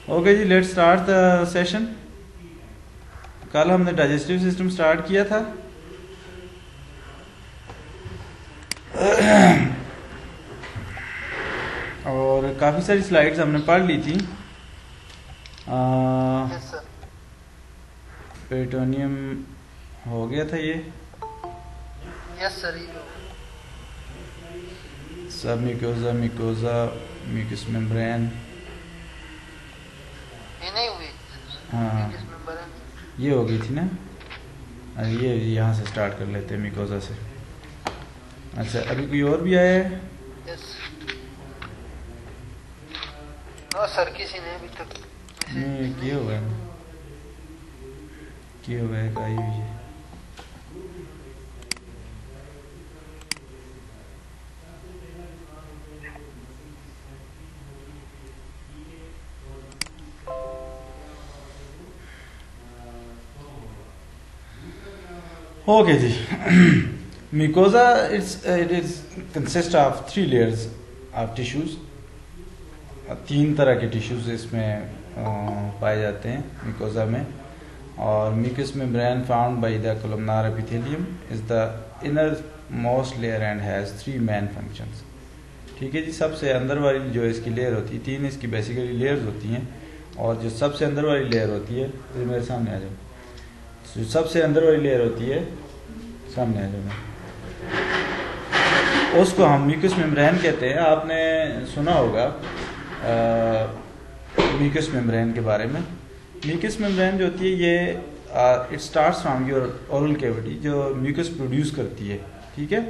Okay जी, let's start the session. कल हमने डाइजेस्टिव सिस्टम स्टार्ट किया था। और काफ़ी सारी स्लाइड्स हमने पढ़ ली थी। Yes sir. पेरिटोनियम हो गया था ये। यस सर, ये सब म्यूकोजा, म्यूकोजा, म्यूकस मेम्ब्रेन। नहीं हुई। हाँ, किस मेंबर है? ये हो गई थी ना। ये यहाँ से स्टार्ट कर लेते हैं, म्यूकोजा से। अच्छा, अभी कोई और भी आया है? यस। नो सर, किसी ने अभी तक नहीं, किए हुआ है, किए हुआ है, आई हुई है। ओके जी। Mucosa it is consist of 3 layers of tissues. 3 तरह के टिश्यूज इसमें पाए जाते हैं म्यूकोजा में। और mucus membrane found by the columnar epithelium is the inner most layer and has 3 main functions. ठीक है जी। सबसे अंदर वाली जो इसकी लेयर होती है, 3 इसकी बेसिकली लेयर्स होती हैं। और जो सबसे अंदर वाली लेयर होती है, तो मेरे सामने आ जाओ। जो सबसे अंदर वाली लेयर होती है, सामने आ जाओ, उसको हम म्यूकस मेम्ब्रेन कहते हैं। आपने सुना होगा म्यूकस मेम्ब्रेन के बारे में। म्यूकस मेम्ब्रेन जो होती है ये it starts from your oral cavity, जो म्यूकस प्रोड्यूस करती है। ठीक है,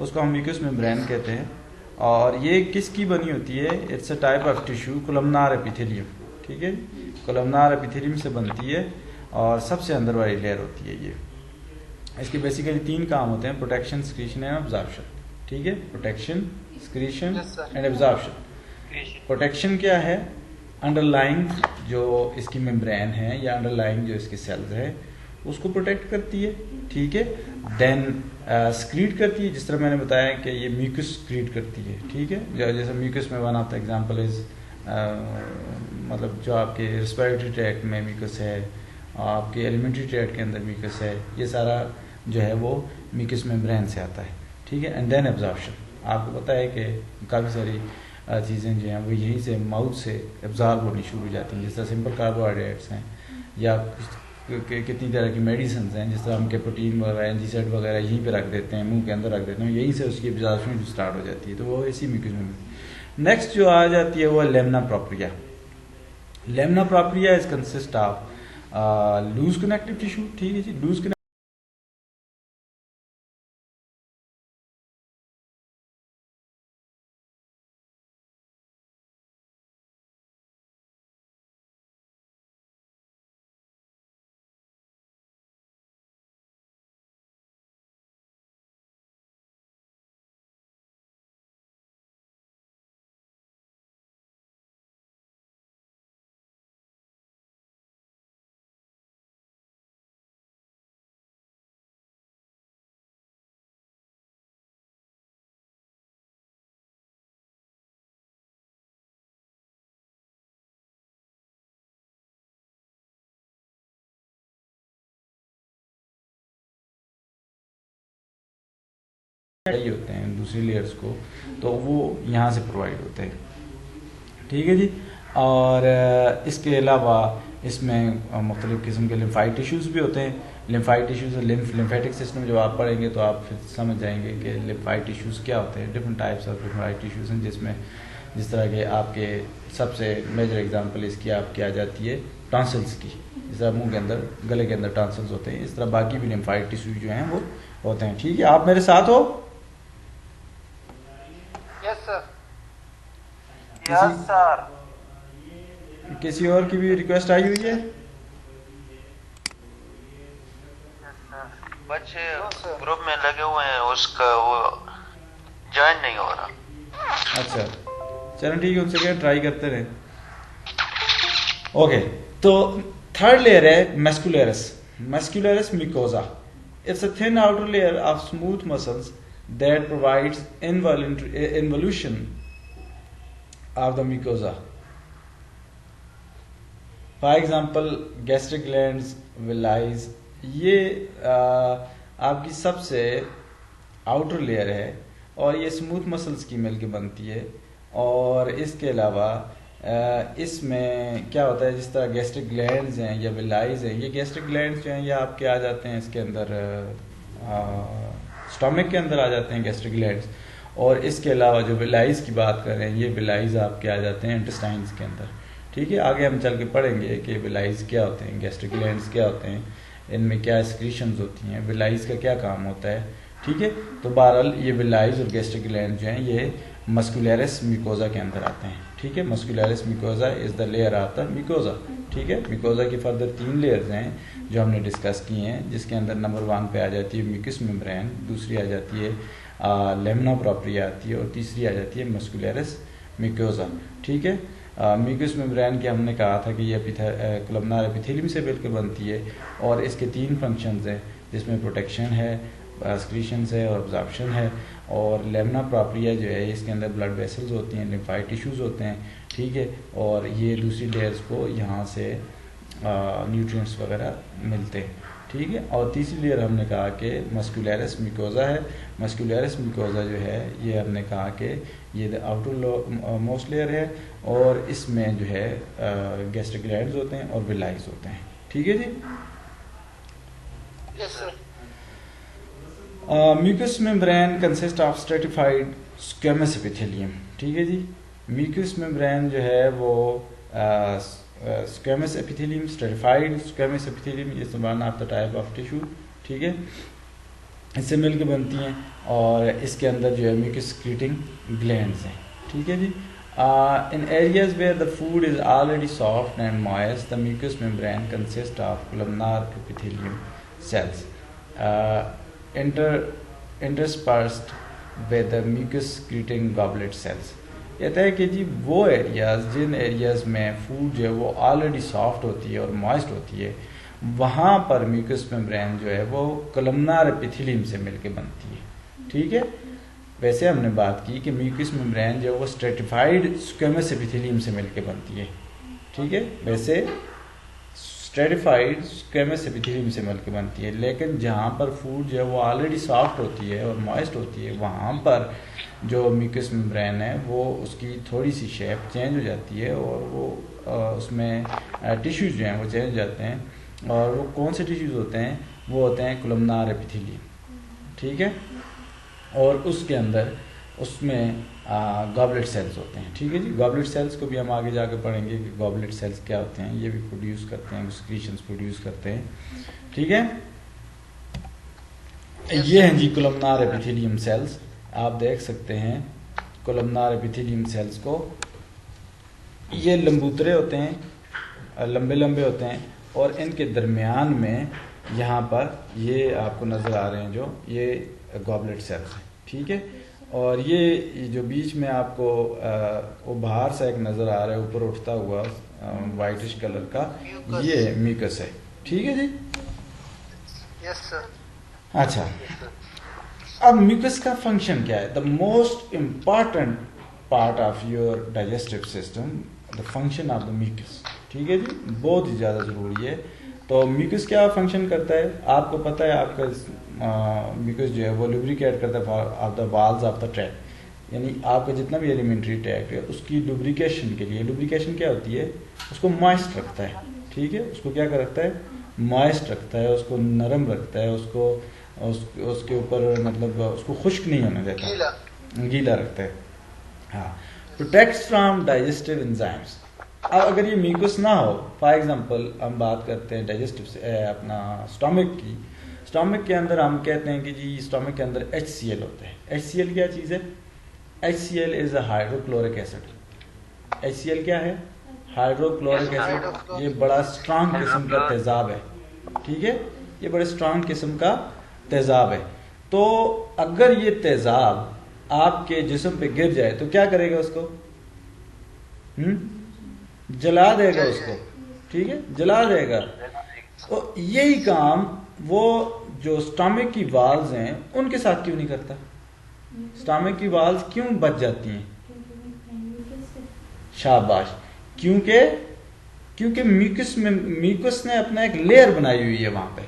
उसको हम म्यूकस मेम्ब्रेन कहते हैं। और ये किसकी बनी होती है? It's a type of tissue, columnar epithelium. ठीक है, कोलमनार एपिथेलियम से बनती है और सबसे अंदर वाली लेयर होती है ये। इसके बेसिकली 3 काम होते हैं: प्रोटेक्शन, सिक्रीशन एंड एब्जॉर्प्शन। ठीक है, protection, secretion and absorption. Protection क्या है? अंडरलाइंग जो इसकी मेम्ब्रेन है या अंडरलाइंग जो इसके सेल्स है उसको प्रोटेक्ट करती है। ठीक है, देन स्क्रीट करती है, जिस तरह मैंने बताया कि ये म्यूकस स्क्रीट करती है। ठीक है, जैसे म्यूकस में one of the example is मतलब जो आपके रिस्पिरेटरी ट्रैक्ट में म्यूकस है, आपके एलिमेंट्री ट्रैक्ट के अंदर म्यूकस है, ये सारा जो है वो म्यूकस मेम्ब्रेन से आता है। ठीक है, एंड देन एब्जॉर्प्शन। आपको पता है कि काफ़ी सारी चीज़ें जो हैं वो यहीं से माउथ से एब्जॉर्ब होनी शुरू हो जाती हैं। जिस तरह सिंपल कार्बोहाइड्रेट्स हैं या कितनी तरह की मेडिसिन हैं, जिस तरह हम के प्रोटीन वगैरह, एंटीसाइड वगैरह यहीं पे रख देते हैं, मुंह के अंदर रख देते हैं, यहीं से उसकी एब्जॉर्प्शन स्टार्ट हो जाती है। तो वो इसी म्यूकस मेम्ब्रेन। नेक्स्ट जो आ जाती है वो है lamina propria. Lamina propria is consist of loose connective tissue. ठीक है जी, लूज चाहिए होते हैं दूसरी लेयर्स को, तो वो यहाँ से प्रोवाइड होते हैं। ठीक है जी। और इसके अलावा इसमें मुख्तलिफ़ किस्म के लिम्फाइड टिश्यूज़ भी होते हैं। लिम्फाइड टिश्यूज़, लिम्फेटिक सिस्टम जब आप पढ़ेंगे तो आप फिर समझ जाएंगे कि लिम्फाइड टिश्यूज़ क्या होते हैं। Different types of lymphoid tissues हैं, जिसमें जिस तरह के आपके सबसे मेजर एग्जांपल इसकी आपकी आ जाती है टॉन्सिल्स की। जिस तरह मुंह के अंदर, गले के अंदर टॉन्सिल्स होते हैं, इस तरह बाकी भी लिम्फाइड टिश्यू जो हैं वो होते हैं। ठीक है, आप मेरे साथ हो? Yes sir. Yes sir. किसी और की भी रिक्वेस्ट आई हुई है? बच्चे ग्रुप में लगे हुए हैं, उसका वो ज्वाइन नहीं हो रहा। अच्छा, चलो ठीक है, उनसे क्या ट्राई करते रहे। ओके, तो थर्ड लेयर है muscularis. Muscularis mucosa. It's a thin outer layer of smooth muscles that provides involution of the mucosa. For example gastric glands, villi, ये आपकी सबसे आउटर लेयर है और ये स्मूथ मसल्स की मिलके बनती है। और इसके अलावा इसमें क्या होता है, जिस तरह गैस्ट्रिक ग्लैंड्स हैं या विलाइज हैं, ये गैस्ट्रिक ग्लैंड्स जो हैं ये आपके आ जाते हैं इसके अंदर, स्टमक के अंदर आ जाते हैं गैस्ट्रिक ग्लैंड्स। और इसके अलावा जो विलाइज की बात कर रहे हैं, ये विलाइज आपके आ जाते हैं इंटेस्टाइन्स के अंदर। ठीक है, आगे हम चल के पढ़ेंगे कि विलाइज क्या होते हैं, गैस्ट्रिक ग्लैंड्स क्या होते हैं, इनमें क्या एक्सक्रीशंस होती हैं, विलाइज का क्या काम होता है। ठीक है, तो बहरहाल ये विलाइज और गैस्ट्रिक ग्लैंड जो हैं ये मस्कुलरिस म्यूकोजा के अंदर आते हैं। ठीक है, muscularis mucosa is the layer of the mucosa. ठीक है, म्यूकोजा की फर्दर 3 लेयर्स हैं जो हमने डिस्कस किए हैं, जिसके अंदर नंबर 1 पे आ जाती है म्यूकस मेम्ब्रेन, दूसरी आ जाती है लेमिना प्रोप्रिया आती है और तीसरी आ जाती है मस्कुलरिस म्यूकोजा। ठीक है, म्यूकस मेम्ब्रेन के हमने कहा था कि ये कोलमनार एपिथेलियम से मिलकर बनती है और इसके 3 फंक्शंस हैं, जिसमें प्रोटेक्शन है, एक्सक्रीशंस है और अब्जॉर्प्शन है। और लेमिना प्रोप्रिया जो है इसके अंदर ब्लड वेसल्स होती हैं, लिम्फाइड टिश्यूज होते हैं। ठीक है, और ये दूसरी लेयर्स को यहाँ से न्यूट्रिएंट्स वगैरह मिलते हैं। ठीक है, और तीसरी लेयर हमने कहा कि मस्कुलरिस म्यूकोजा है। मस्कुलरिस म्यूकोजा जो है ये हमने कहा कि ये आउटर मोस्ट लेयर है और इसमें जो है गैस्ट्रिक ग्लैंड्स होते हैं और विलाइज होते हैं। ठीक है जी। Yes sir. Mucus membrane consist of stratified squamous epithelium. ठीक है जी, म्यूकस मेम्ब्रेन जो है वो squamous epithelium, stratified squamous epithelium, ये one of the type of tissue. ठीक है, इससे मिलकर बनती हैं और इसके अंदर जो है म्यूकस क्रीटिंग ग्लैंड्स हैं। ठीक है जी। In areas where the food is already soft and moist, the mucous membrane consists of columnar epithelium cells interspersed with the mucus-secreting goblet cells. कहता है कि जी वो एरियाज, जिन एरियाज में फूड जो है वो ऑलरेडी सॉफ्ट होती है और मॉइस्ट होती है, वहाँ पर म्यूकस मेम्ब्रेन जो है वो कोलमनार एपिथेलियम से मिलके बनती है। ठीक है, वैसे हमने बात की कि म्यूकस मेम्ब्रेन जो है वो स्ट्रेटिफाइड स्क्वेमस एपिथेलियम से मिलके बनती है। ठीक है, वैसे स्ट्रेटिफाइड स्क्वेमस एपिथेलियम से मिलके बनती है, लेकिन जहाँ पर फूड जो है वो ऑलरेडी सॉफ्ट होती है और मॉइस्ट होती है, वहाँ पर जो म्यूकस मेम्ब्रेन है वो उसकी थोड़ी सी शेप चेंज हो जाती है और वो उसमें टिश्यूज जो हैं वो चेंज हो जाते हैं। और वो कौन से टिश्यूज होते हैं? वो होते हैं कोलमनार एपिथेलियम। ठीक है, और उसके अंदर उसमें गॉबलेट सेल्स होते हैं। ठीक है जी, गॉबलेट सेल्स को भी हम आगे जाके पढ़ेंगे कि गॉबलेट सेल्स क्या होते हैं, ये भी प्रोड्यूस करते हैं, एक्सक्रीशंस प्रोड्यूस करते हैं। ठीक है, ये हैं जी कोलमनार एपिथेलियम सेल्स। आप देख सकते हैं कोलमनार एपिथेलियम सेल्स को, ये लंबूतरे होते हैं, लंबे लंबे होते हैं और इनके दरमियान में यहाँ पर ये आपको नज़र आ रहे हैं जो ये गॉबलेट सेल्स हैं। ठीक है, और ये जो बीच में आपको वो बाहर से एक नज़र आ रहा है ऊपर उठता हुआ वाइटिश कलर का, ये म्यूकस है। ठीक है जी। Yes sir. अच्छा, अब म्यूकस का फंक्शन क्या है? The most important part of your digestive system, the function of the mucus. ठीक है जी, बहुत ही ज़्यादा ज़रूरी है। तो म्यूकस क्या फंक्शन करता है? आपको पता है, आपका म्यूकस जो है वो लुब्रिकेट करता है of the walls of the track, यानी आपका जितना भी एलिमेंट्री ट्रैक है उसकी लुब्रिकेशन के लिए, लुब्रिकेशन क्या होती है? उसको मॉइस्ट रखता है। ठीक है, उसको क्या रखता है? मॉइस्ट रखता है, उसको नरम रखता है, उसको उसके ऊपर मतलब उसको खुश्क नहीं होने देता, गीला रखता है। हाँ, प्रोटेक्ट्स फ्रॉम डाइजेस्टिव एंजाइम्स। अब अगर ये म्यूकस ना हो, फॉर एग्जांपल हम बात करते हैं डाइजेस्टिव से अपना स्टमक की, स्टमक के अंदर हम कहते हैं कि जी स्टमक के अंदर HCl होता है। HCl क्या चीज़ है? HCl is a hydrochloric acid. HCl क्या है? Hydrochloric acid. ये बड़ा स्ट्रांग किस्म का तेजाब है। ठीक है, ये बड़े स्ट्रांग किस्म का तेजाब है। तो अगर ये तेजाब आपके जिस्म पे गिर जाए तो क्या करेगा? उसको जला देगा उसको। ठीक है, जला देगा। तो यही काम वो जो स्टमक की वाल्स हैं उनके साथ क्यों नहीं करता? स्टमक की वाल्स क्यों बच जाती हैं? शाबाश, क्योंकि क्योंकि म्यूकस ने अपना एक लेयर बनाई हुई है वहां पे,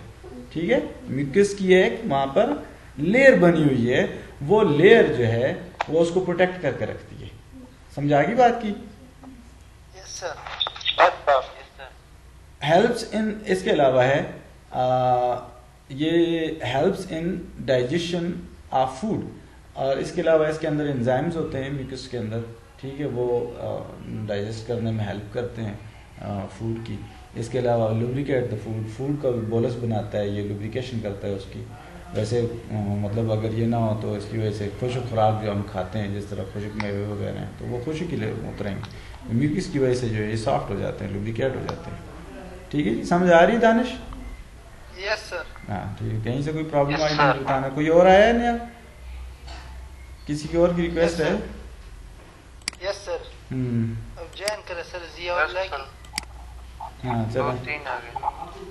ठीक है, म्यूकस की एक वहां पर लेयर बनी हुई है, वो लेयर जो है वो उसको प्रोटेक्ट करके रखती है। समझा गई बात की? Yes sir. हेल्प्स इन, इसके अलावा है ये helps in digestion of food, और इसके अलावा इसके अंदर एंजाइम्स होते हैं म्यूकस के अंदर, ठीक है, वो डाइजेस्ट करने में हेल्प करते हैं फूड की। इसके अलावा लुब्रिकेट द फूड, फूड का बोलस बनाता है, ये लुब्रिकेशन करता है उसकी। वैसे मतलब अगर ये ना हो तो इसकी वजह से खुश्क खुराक जो हम खाते हैं, जिस तरह खुश्क मेवे वगैरह हैं, तो वो खुश्क के लिए उतरेंगे, म्यूकस की वजह से जो है ये सॉफ्ट हो जाते हैं, लुब्रिकेट हो जाते हैं। ठीक है जी, समझ आ रही है दानिश? Yes sir. हाँ ठीक है, कहीं से कोई प्रॉब्लम Yes, आई sir. नहीं बताना। कोई और आया है नया? किसी की और की रिक्वेस्ट है? Yes sir. अब ज्वाइन करें सर, जिया बस वाला चल, हाँ चलो 2-3 आ गए।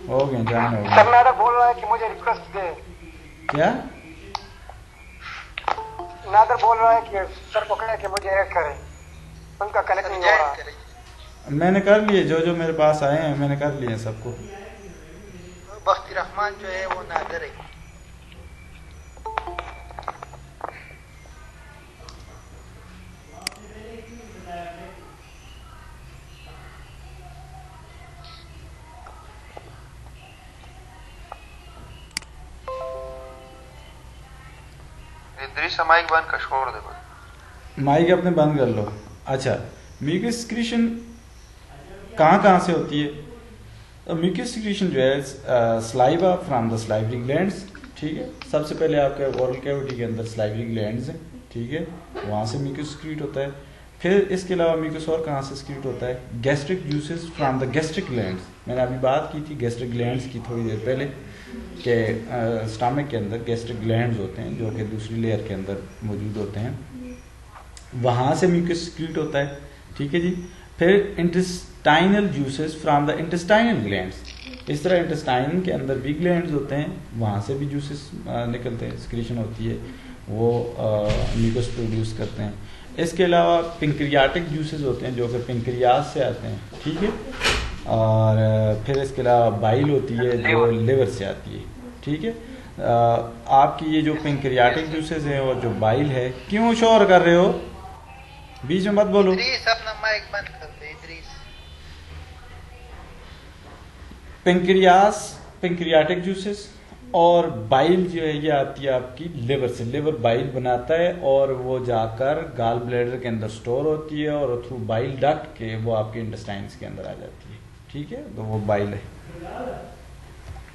हो गए, जान हो सर गए। नादर बोल रहा है कि मुझे रिक्वेस्ट दे। क्या? नादर बोल रहा है कि सर को कहे कि मुझे ऐड करें, उनका कनेक्ट सर नहीं हो रहा। ज्वाइन करें। मैंने कर लिए, जो जो मेरे पास आए हैं मैंने कर लिए सबको। बख्ती रहमान जो है वो नादर है। इद्रिस माइक बंद कर, छोड़ दे बस। माइक अपने बंद कर लो। अच्छा, म्यूकस सिक्रीशन कहाँ से होती है? तो म्यूकस सिक्रीशन जो है saliva from the salivary glands, ठीक है। सबसे पहले आपके ओरल कैविटी के अंदर स्लाइवरी ग्लैंड्स हैं, ठीक है, वहाँ से म्यूकस सिक्रीट होता है। फिर इसके अलावा म्यूकस और कहाँ से सिक्रीट होता है? Gastric juices from the gastric glands. मैंने अभी बात की थी गैस्ट्रिक ग्लैंड्स की थोड़ी देर पहले, कि स्टमक के अंदर गैस्ट्रिक ग्लैंड्स होते हैं जो कि दूसरी लेयर के अंदर मौजूद होते हैं, वहाँ से म्यूकस सिक्रीट होता है, ठीक है जी। फिर intestinal juices from the intestinal glands, इस तरह इंटेस्टाइन के अंदर भी ग्लैंड्स होते हैं, वहाँ से भी जूसेस निकलते हैं, सिक्रीशन होती है, वो म्यूकस प्रोड्यूस करते हैं। इसके अलावा पिंक्रियाटिक जूसेस होते हैं जो कि पिंक्रियास से आते हैं, ठीक है। और फिर इसके अलावा बाइल होती है जो लिवर से आती है, ठीक है। आपकी ये जो पिंक्रियाटिक जूसेस हैं और जो बाइल है, क्यों शोर कर रहे हो? बीच में मत बोलो। इद्रीस अपना माइक बंद कर दे इद्रीस। पिंक्रियास, पिंक्रियाटिक जूसेस और बाइल जो है ये आती है आपकी लिवर से, लिवर बाइल बनाता है और वो जाकर गाल ब्लैडर के अंदर स्टोर होती है और थ्रू बाइल डक्ट के वो आपके इंटेस्टाइन्स के अंदर आ जाती है, ठीक है। तो वो बाइल है।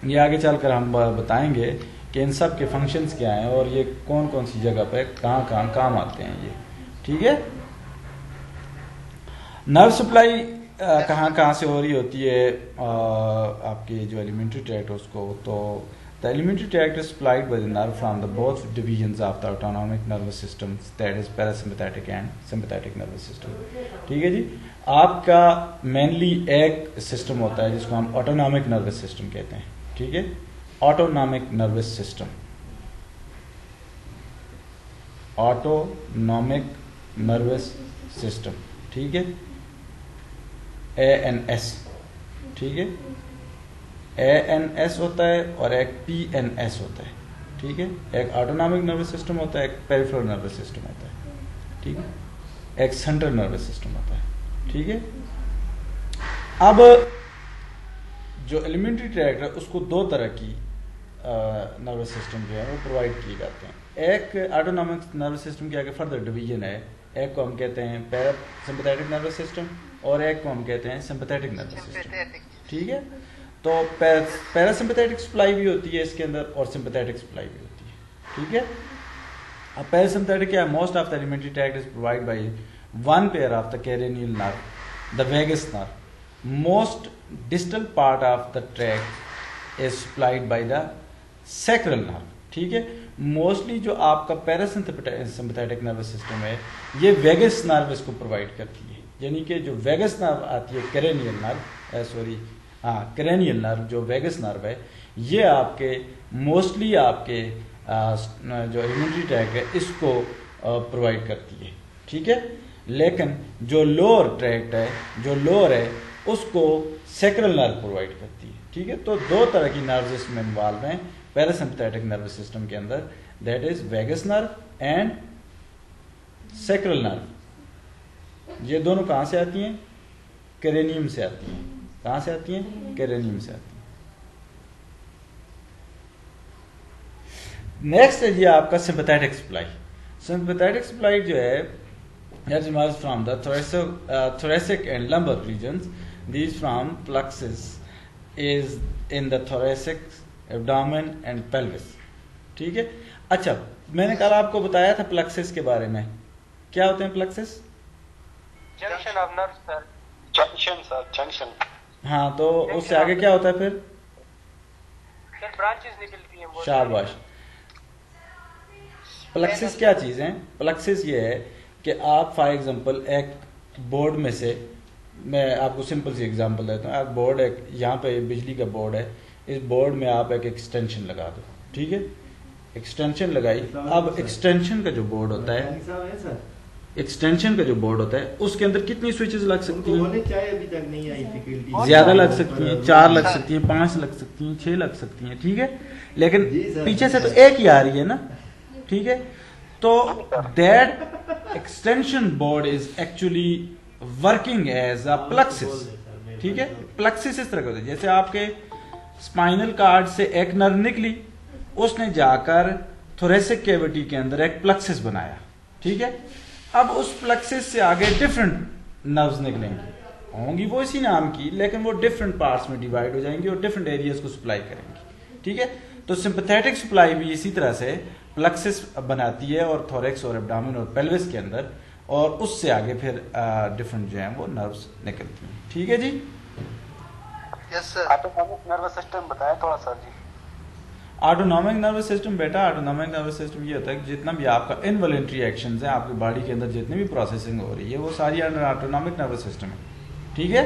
ये आगे चलकर हम बताएंगे कि इन सब के फंक्शंस क्या हैं और ये कौन कौन सी जगह पे कहाँ काम आते हैं ये, ठीक है। नर्व सप्लाई कहाँ से हो रही होती है आपके जो एलिमेंट्री ट्रैक्ट उसको, तो the alimentary tract is supplied by the nerve from the both divisions of the autonomic nervous system, that is parasympathetic and sympathetic nervous system, ठीक है जी। आपका मेनली एक सिस्टम होता है जिसको हम ऑटोनॉमिक नर्वस सिस्टम कहते हैं, ठीक है। Autonomic nervous system, autonomic nervous system, ठीक है, ANS, ठीक है। ANS होता है और एक PNS होता है, ठीक है। एक ऑटोनॉमिक नर्वस सिस्टम होता है, एक पेरिफेरल नर्वस सिस्टम होता है, ठीक है, एक सेंट्रल नर्वस सिस्टम होता है, ठीक है। अब जो एलिमेंट्री ट्रैक्ट है उसको दो तरह की नर्वस सिस्टम जो है वो प्रोवाइड किए जाते हैं। एक ऑटोनॉमिक नर्वस सिस्टम की आगे फर्दर डिवीजन है, एक को हम कहते हैं पैरासिम्पैथेटिक नर्वस सिस्टम और एक को हम कहते हैं सिंपैथेटिक नर्वस सिस्टम, ठीक है। तो पैरासिम्पैथेटिक सप्लाई भी होती है इसके अंदर और सिंपैथेटिक सप्लाई भी होती है, ठीक है। अब पैरासिम्पैथेटिक क्या है? Most of the alimentary tract is provide by one pair of the cranial nerve, the vagus nerve. Most distal part of the tract is supplied by the sacral nerve, ठीक है। मोस्टली जो आपका parasympathetic nervous system है ये vagus nerve इसको provide करती है, यानी कि जो वेगस नर्व आती है कैरेनियल नर्व, कैरेनियल नर्व जो वेगस नर्व है ये आपके मोस्टली आपके जो एलिमेंट्री ट्रैक्ट है इसको प्रोवाइड करती है, ठीक है। लेकिन जो लोअर ट्रैक्ट है, जो लोअर है, उसको सैक्रल नर्व प्रोवाइड करती है। ठीक है, तो दो तरह की नर्व्स इसमें इन्वॉल्व हैं पैरासिम्पथेटिक नर्वस सिस्टम के अंदर, that is vagus nerve and sacral nerve. ये दोनों कहाँ से आती हैं? कैरेनियम से आती हैं। कहाँ से आती हैं? कैरेनियम से आती हैं। नेक्स्ट है जी आपका सिंपैथेटिक सप्लाई। सिंपैथेटिक सप्लाई जो है that emerges from the thoracic and lumbar regions. These from plexus is in the thoracic, abdomen and pelvis. ठीक है, अच्छा मैंने कल आपको बताया था प्लक्सिस के बारे में। क्या होते हैं plexus? Junction of nerve sir. Junction sir, junction. हाँ, तो उससे आगे क्या होता है फिर? ब्रांचेस निकलती हैं। शाबाश। प्लक्सिस क्या चीज है? प्लक्सिस ये है कि आप फॉर एग्जांपल एक बोर्ड में से, मैं आपको सिंपल सी एग्जांपल देता हूँ। एक बोर्ड, एक यहाँ पे बिजली का बोर्ड है, इस बोर्ड में आप एक एक्सटेंशन लगा दो। ठीक है, एक्सटेंशन लगाई। अब एक्सटेंशन का जो बोर्ड होता है, एक्सटेंशन का जो बोर्ड होता है, उसके अंदर कितनी स्विचेस लग सकती हैं? ज्यादा लग सकती हैं, 4 लग सकती हैं, 5 लग सकती हैं, 6 लग सकती हैं। ठीक है, लेकिन पीछे से तो एक ही आ रही है ना। ठीक है, तो that extension board is actually working as a plexus. ठीक है, प्लक्सिस इस तरह का होता है जैसे आपके स्पाइनल कार्ड से एक नर्व निकली, उसने जाकर थोरेसिक कैविटी के अंदर एक प्लक्सिस बनाया। ठीक है, अब उस प्लक्सिस से आगे डिफरेंट नर्व्स निकलेंगी, होंगी वो इसी नाम की, लेकिन वो डिफरेंट पार्ट्स में डिवाइड हो जाएंगी और डिफरेंट एरियाज को सप्लाई करेंगी। ठीक है, तो सिंपैथेटिक सप्लाई भी इसी तरह से प्लक्सिस बनाती है और थोरेक्स और एब्डोमेन और पेल्विस के अंदर, और उससे आगे फिर डिफरेंट जो है वो नर्व्स निकलती हैं। ठीक है जी। Yes sir. Autonomic nervous system बताया थोड़ा सर जी। ऑटोनॉमिक नर्वस सिस्टम बेटा, ऑटोनॉमिक नर्वस सिस्टम ये होता है कि जितना भी आपका इनवॉलंटरी एक्शंस है आपकी बॉडी के अंदर, जितनी भी प्रोसेसिंग हो रही है, वो सारी अंडर ऑटोनॉमिक नर्वस सिस्टम है। ठीक है,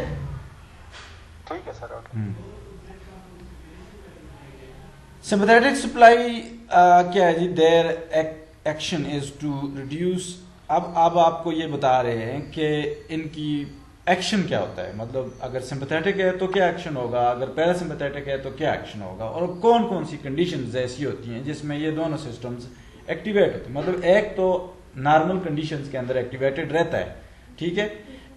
ठीक है सर। सिंपैथेटिक सप्लाई क्या है जी? Their action is to reduce. अब आपको ये बता रहे हैं कि इनकी एक्शन क्या होता है, मतलब अगर सिंपैथेटिक है तो क्या एक्शन होगा, अगर पैरासिम्पैथेटिक है तो क्या एक्शन होगा, और कौन कौन सी कंडीशंस ऐसी होती हैं जिसमें ये दोनों सिस्टम्स एक्टिवेट होते हैं। मतलब एक तो नॉर्मल कंडीशंस के अंदर एक्टिवेटेड रहता है। ठीक है,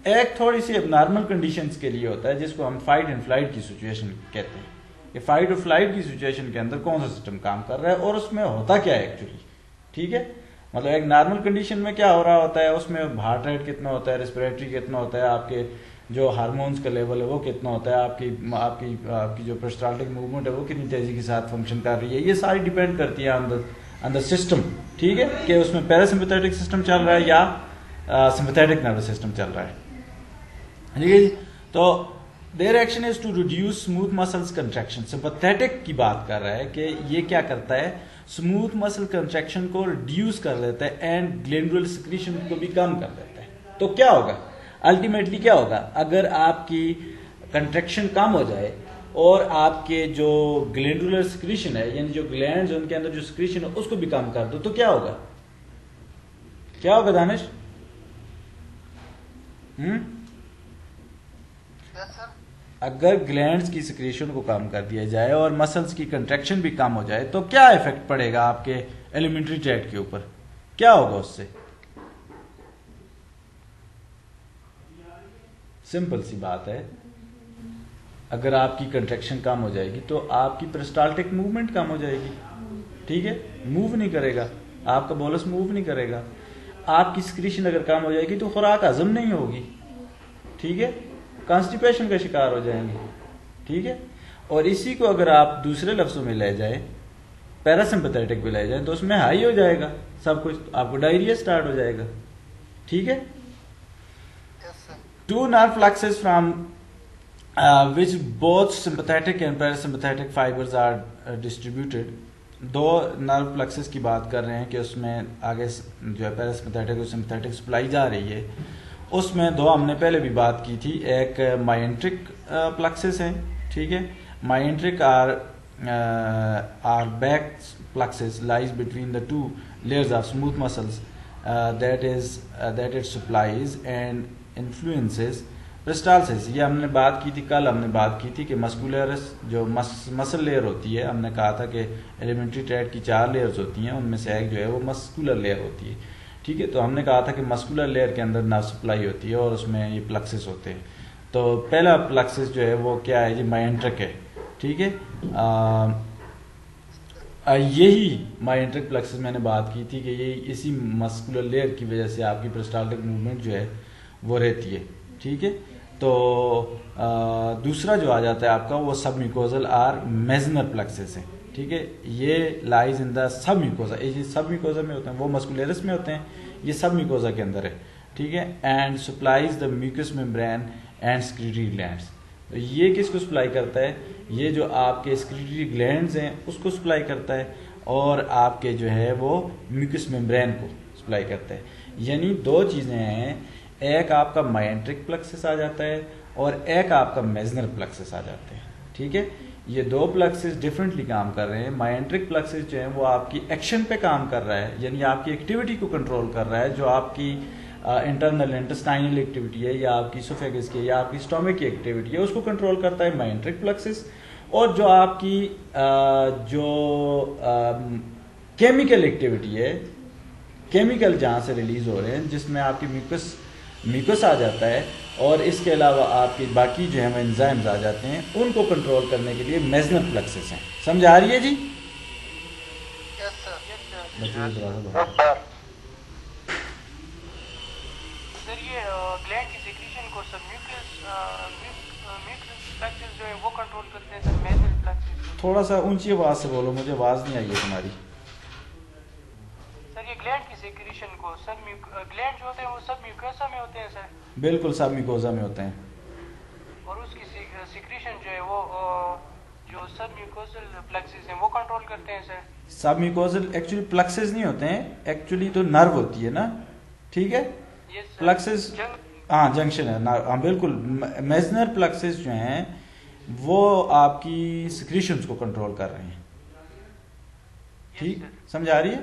एक थोड़ी सी एबनॉर्मल कंडीशंस के लिए होता है जिसको हम फाइट एंड फ्लाइट की सिचुएशन कहते हैं। कि फाइट और फ्लाइट की सिचुएशन के अंदर कौन सा सिस्टम काम कर रहा है और उसमें होता क्या है एक्चुअली। ठीक है, मतलब एक नॉर्मल कंडीशन में क्या हो रहा होता है, उसमें हार्ट रेट कितना होता है, रेस्पिरेटरी कितना होता है, आपके जो हार्मोन्स का लेवल है वो कितना होता है, आपकी आपकी आपकी जो पेरिस्टाल्टिक मूवमेंट है वो कितनी तेजी के साथ फंक्शन कर रही है, ये सारी डिपेंड करती है ऑन द सिस्टम। ठीक है, कि उसमें पैरासिम्पैथेटिक सिस्टम चल रहा है या सिंपैथेटिक नर्वस सिस्टम चल रहा है। ठीक है जी, तो their action is to reduce smooth muscles contraction. Sympathetic की बात कर रहा है कि ये क्या करता है, स्मूथ मसल कंट्रैक्शन को रिड्यूस कर देता है एंड ग्लैंडुलर सिक्रीशन को भी कम कर देता है। तो क्या होगा अल्टीमेटली, क्या होगा अगर आपकी कंट्रैक्शन कम हो जाए और आपके जो ग्लैंडुलर सिक्रीशन है, यानी जो ग्लैंड्स उनके अंदर जो सिक्रीशन है उसको भी कम कर दो, तो क्या होगा? क्या होगा दानिश? अगर ग्लैंड्स की सिक्रीशन को कम कर दिया जाए और मसल्स की कंट्रैक्शन भी कम हो जाए तो क्या इफेक्ट पड़ेगा आपके एलिमेंट्री ट्रैक्ट के ऊपर? क्या होगा उससे? सिंपल सी बात है, अगर आपकी कंट्रैक्शन कम हो जाएगी तो आपकी पेरिस्टाल्टिक मूवमेंट कम हो जाएगी। ठीक है, मूव नहीं करेगा, आपका बोलस मूव नहीं करेगा। आपकी सिक्रीशन अगर कम हो जाएगी तो खुराक हजम नहीं होगी। ठीक है, कॉन्स्टिपेशन का शिकार हो जाएंगे। ठीक है, और इसी को अगर आप दूसरे लफ्जों में ले जाए, पैरासिम्पैथेटिक भी ले जाए, तो उसमें हाई हो जाएगा सब कुछ, आपको डायरिया स्टार्ट हो जाएगा। ठीक है, two nerve plexuses from which both sympathetic and parasympathetic fibres are distributed. दो नर्व फ्लक्सेस की बात कर रहे हैं कि उसमें आगे जो है पैरासिम्पैथेटिक और सिंपैथेटिक सप्लाई जा रही है। उसमें दो हमने पहले भी बात की थी, एक माइंट्रिक प्लक्सेस है। ठीक है, myenteric Auerbach plexuses lies between the two layers of smooth muscles that it supplies and influences peristalsis। ये हमने बात की थी, कल हमने बात की थी कि मस्कुलरस जो मसल लेयर होती है, हमने कहा था कि एलिमेंट्री ट्रैक्ट की 4 लेयर्स होती हैं, उनमें से एक जो है वो मस्कुलर लेयर होती है, ठीक है। तो हमने कहा था कि मस्कुलर लेयर के अंदर नर्व सप्लाई होती है और उसमें ये प्लक्सेस होते हैं। तो पहला प्लक्सेस जो है वो क्या है जी, माइंट्रिक है, ठीक है। यही माइंट्रिक प्लक्सेस मैंने बात की थी कि ये इसी मस्कुलर लेयर की वजह से आपकी पेरिस्टाल्टिक मूवमेंट जो है वो रहती है, ठीक है। तो दूसरा जो आ जाता है आपका वो सबम्यूकोजल आर मेजनर प्लक्सेस है, ठीक है। ये लाइज इन द सबम्यूकोजा, ये सबम्यूकोजा में होते हैं, वो मस्कुलरस में होते हैं, ये सबम्यूकोजा के अंदर है, ठीक है। And supplies the mucus membrane and secretory glands. तो ये किसको सप्लाई करता है, ये जो आपके स्क्रीटरी ग्लैंड्स हैं उसको सप्लाई करता है और आपके जो है वो म्यूकस मेम्ब्रेन को सप्लाई करता है। यानी 2 चीज़ें हैं, एक आपका माइंट्रिक प्लक्सेस आ जाता है और एक आपका मेजनर प्लक्सेस आ जाते हैं, ठीक है। ये 2 प्लक्सेस डिफरेंटली काम कर रहे हैं। माइंट्रिक प्लक्सेस जो है वो आपकी एक्शन पे काम कर रहा है, यानी आपकी एक्टिविटी को कंट्रोल कर रहा है, जो आपकी इंटरनल इंटेस्टाइनल एक्टिविटी है या आपकी इसोफेगस की या आपकी स्टोमक की एक्टिविटी है उसको कंट्रोल करता है माइंट्रिक प्लक्सेस। और जो आपकी केमिकल एक्टिविटी है, केमिकल जहाँ से रिलीज हो रहे हैं जिसमें आपकी म्यूकस आ जाता है और इसके अलावा आपकी बाकी जो है एंजाइम्स आ जाते हैं, उनको कंट्रोल करने के लिए मेजनर प्लक्सेस हैं। समझ आ रही है जी? यस सर, यस बच्चों को थोड़ा सा यस सर। सर ये ग्लैंड की सिक्रीशन को सब म्यूकस प्लक्सेस जो है वो कंट्रोल करते हैं सर, मेजनर प्लक्सेस। थोड़ा सा ऊंची आवाज से बोलो, मुझे आवाज नहीं आई है तुम्हारी। सर ये ग्लैंड की सिक्रीशन को सब ग्लैंड जो होते हैं वो सब म्यूकोसा में होते हैं सर। बिल्कुल, सब म्यूकोजा में होते हैं। और उसकी सिक्रीशन जो है वो जो सब म्यूकोसल प्लक्सेस हैं वो कंट्रोल करते हैं सर। सब म्यूकोजल एक्चुअली प्लक्सेस नहीं होते हैं, एक्चुअली तो नर्व होती है ना, ठीक है। प्लक्सेस हाँ जंक्शन है, हाँ बिल्कुल। मेजनर प्लक्सेस जो हैं वो आपकी सिक्रीशंस को कंट्रोल कर रहे हैं, ठीक, समझ आ रही है?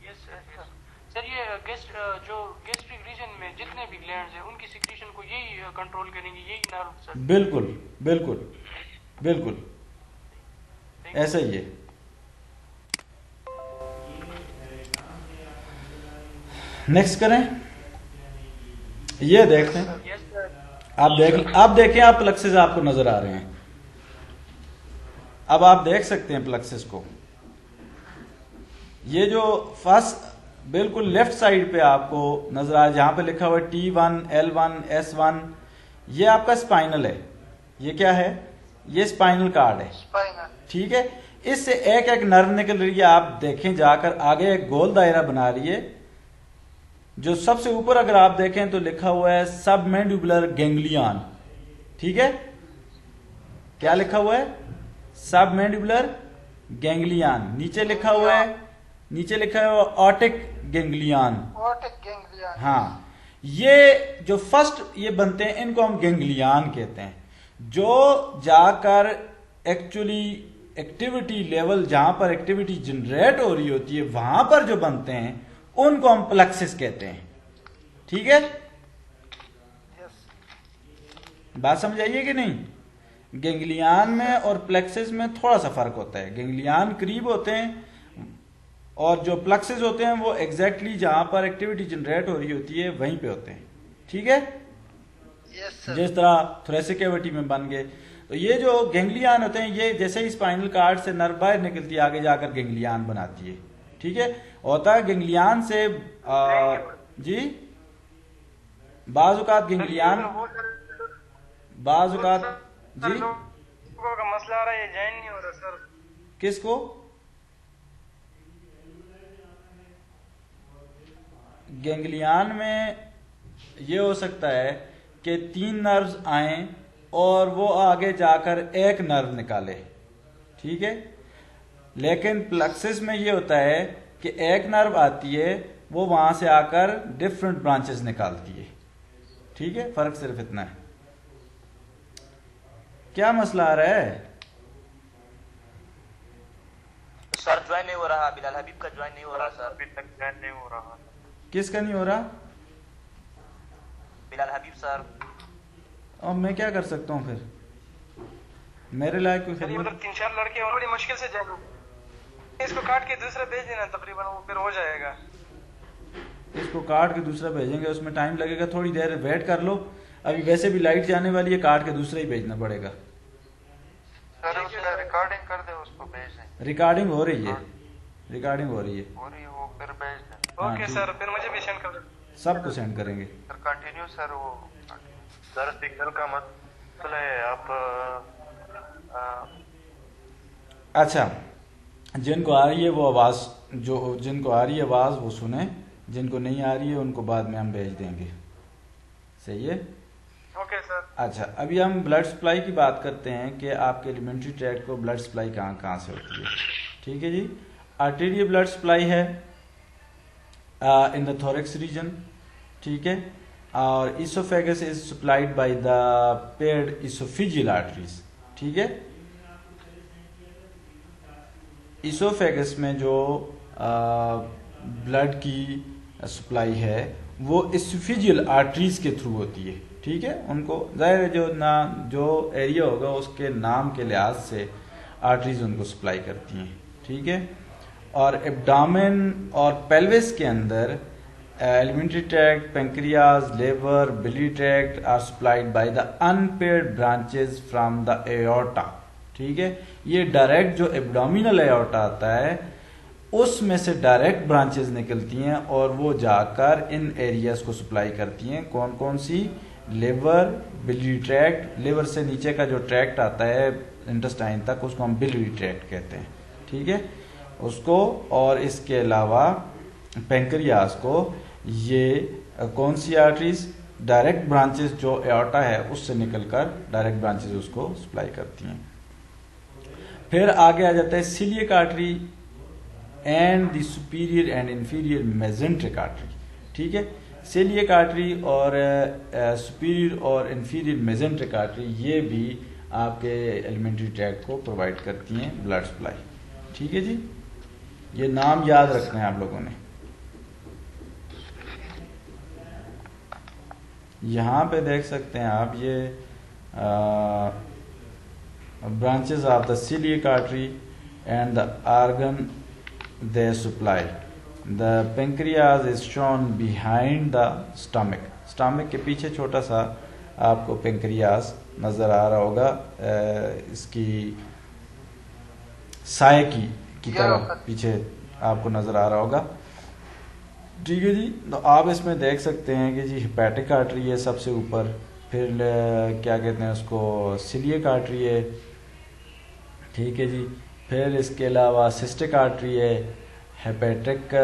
Yes sir. सर ये जो गैस्ट्रिक रीजन में जितने भी ग्लैंड्स हैं उनकी सिक्रीशन को यही कंट्रोल करेंगे, यही नर्व सर। बिल्कुल बिल्कुल बिल्कुल ऐसा ही है। नेक्स्ट करें, ये देखते हैं। Yes sir. आप देखें, आप प्लक्सेस आपको नजर आ रहे हैं। अब आप देख सकते हैं प्लक्सेस को, ये जो फर्स्ट बिल्कुल लेफ्ट साइड पे आपको नजर आ, जहां पे लिखा हुआ है T1, L1, S1, ये आपका स्पाइनल है। ये क्या है? ये स्पाइनल कार्ड है, स्पाइनल। ठीक है। इससे एक एक नर्व निकल रही है, आप देखें जाकर आगे एक गोल दायरा बना रही है। जो सबसे ऊपर अगर आप देखें तो लिखा हुआ है सबमैंडिबुलर गैंग्लियन, ठीक है। क्या लिखा हुआ है? Submandibular ganglion. नीचे लिखा हुआ है, नीचे लिखा है ऑटिक गैंग्लियन। Otic ganglion. हाँ, ये जो फर्स्ट ये बनते हैं इनको हम गैंग्लियन कहते हैं। जो जाकर एक्चुअली एक्टिविटी लेवल, जहां पर एक्टिविटी जनरेट हो रही होती है वहां पर जो बनते हैं उनको हम प्लक्सेस कहते हैं, ठीक है। बात समझ आइए कि नहीं? गैंग्लियन में और प्लेक्सेस में थोड़ा सा फर्क होता है। गैंग्लियन करीब होते हैं और जो प्लक्सेस होते हैं वो एग्जैक्टली जहां पर एक्टिविटी जनरेट हो रही होती है वहीं पे होते हैं, ठीक है। Yes sir. जिस तरह थोरेसिक कैविटी में बन गए, तो ये जो गैंग्लियन होते हैं ये जैसे ही स्पाइनल कार्ड से नर्व बाहर निकलती है आगे जाकर गैंग्लियन बनाती है, ठीक है। होता है गैंग्लियन से जी बाजुकात गैंग्लियन, बाजुकात जी लोगों का मसला आ रहा है, ये जॉइन नहीं हो रहा सर। किसको? गैंग्लियन में ये हो सकता है कि 3 नर्व्स आए और वो आगे जाकर एक नर्व निकाले, ठीक है। लेकिन प्लक्सेस में ये होता है कि एक नर्व आती है वो वहां से आकर डिफरेंट ब्रांचेस निकालती है, ठीक है। फर्क सिर्फ इतना है। क्या मसला आ रहा है? सर ज्वाइन नहीं हो रहा, बिलाल हबीब का ज्वाइन नहीं हो रहा सर, अभी तक ज्वाइन नहीं हो रहा। किसका नहीं हो रहा? बिलाल हबीब सर। और मैं क्या कर सकता हूँ फिर? मेरे लायक कोई खरीद मतलब 3-4 लड़के और बड़ी मुश्किल से जाएंगे, इसको काट के दूसरा भेज देना, तकरीबन वो फिर हो जाएगा। इसको काट के दूसरा भेजेंगे, उसमें टाइम लगेगा, थोड़ी देर वेट कर लो। अभी वैसे भी लाइट जाने वाली है, काट के दूसरा ही भेजना पड़ेगा। सर उसका रिकॉर्डिंग कर दे, उसको भेज दें। रिकॉर्डिंग हो रही है, रिकॉर्डिंग हो रही है। वो फिर भेज दें। हाँ, ओके ठीक। सर, फिर मुझे भी सेंड कर दो। सबको सेंड करेंगे सर कंटिन्यू सर। वो सर सिग्नल का मसला है, आप अच्छा, जिनको आ रही है वो आवाज़, जो जिनको आ रही है आवाज़ वो सुने, जिनको नहीं आ रही है उनको बाद में हम भेज देंगे। सही है? Okay sir. अच्छा, अभी हम ब्लड सप्लाई की बात करते हैं कि आपके एलिमेंट्री ट्रैक्ट को ब्लड सप्लाई कहाँ कहाँ से होती है। ठीक है जी। आर्टेरियल ब्लड सप्लाई है इन द थोरेक्स रीजन, ठीक है। और oesophagus is supplied by the paired oesophageal arteries, ठीक है। इसोफेगस में जो ब्लड की सप्लाई है वो इसोफिजियल आर्टरीज के थ्रू होती है, ठीक है। उनको जाहिर है जो एरिया होगा उसके नाम के लिहाज से आर्टरीज उनको सप्लाई करती हैं, ठीक है। और एब्डामेन और पेल्विस के अंदर alimentary tract, pancreas, liver, biliary tract are supplied by the unpaired branches from the aorta, ठीक है। ये डायरेक्ट जो एब्डोमिनल एओर्टा आता है उसमें से डायरेक्ट ब्रांचेस निकलती हैं और वो जाकर इन एरियाज को सप्लाई करती हैं। कौन कौन सी? लिवर, बिली ट्रैक्ट, लिवर से नीचे का जो ट्रैक्ट आता है इंटेस्टाइन तक उसको हम बिली ट्रैक्ट कहते हैं, ठीक है, उसको। और इसके अलावा पेंक्रियाज को ये कौन सी आर्टरीज, डायरेक्ट ब्रांचेस जो एओर्टा है उससे निकलकर डायरेक्ट ब्रांचेस उसको सप्लाई करती हैं। फिर आगे आ जाता है coeliac artery and the superior and inferior mesenteric artery, ठीक है। सिलियक आर्टरी और सुपीरियर और इंफीरियर मेजेंट्रिक आर्टरी ये भी आपके एलिमेंट्री ट्रैक्ट को प्रोवाइड करती हैं ब्लड सप्लाई, ठीक है जी। ये नाम याद रखना है आप लोगों ने। यहाँ पे देख सकते हैं आप ये branches of the celiac artery and the organ they supply. The pancreas is shown behind the stomach. Stomach के पीछे छोटा सा आपको पेंक्रियास नजर आ रहा होगा, इसकी साय की तरह पीछे आपको नजर आ रहा होगा, ठीक है जी। तो आप इसमें देख सकते हैं कि जी हेपेटिक आर्टरी है सबसे ऊपर, फिर क्या कहते हैं उसको, सिलियक आर्टरी है, ठीक है जी। फिर इसके अलावा सिस्टिक आर्टरी है, हेपेटिक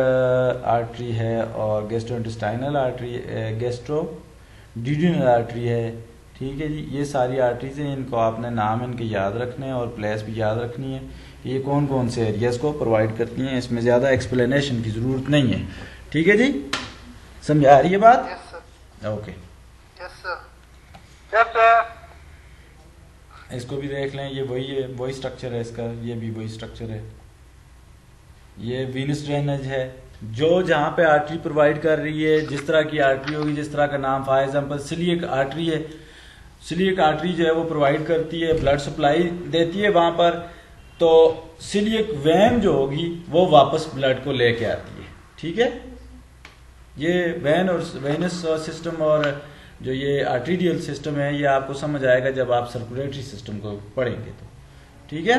आर्टरी है और गैस्ट्रोइंटेस्टाइनल आर्टरी, गैस्ट्रोड्यूडेनल आर्टरी है, ठीक है जी। ये सारी आर्टरीज हैं, इनको आपने नाम इनके याद रखने हैं और प्लेस भी याद रखनी है, ये कौन कौन से एरियाज को प्रोवाइड करती हैं। इसमें ज़्यादा एक्सप्लेनेशन की ज़रूरत नहीं है, ठीक है जी। समझ आ रही है बात? Yes sir. Okay, yes sir. Yes sir. इसको भी देख लें, ये वही है, वही स्ट्रक्चर है इसका, ये भी वही स्ट्रक्चर है। ये वीनस ड्रेनेज है, जो जहाँ पे आर्टरी प्रोवाइड कर रही है, जिस तरह की आर्टरी होगी, जिस तरह का नाम, फॉर एग्जांपल सिलियक आर्टरी है, सिलियक आर्टरी जो है वो प्रोवाइड करती है, ब्लड सप्लाई देती है वहाँ पर, तो सिलियक वैन जो होगी वो वापस ब्लड को लेके आती है, ठीक है। ये वैन और वेनस सिस्टम और जो ये आर्टेरियल सिस्टम है ये आपको समझ आएगा जब आप सर्कुलेटरी सिस्टम को पढ़ेंगे तो, ठीक है।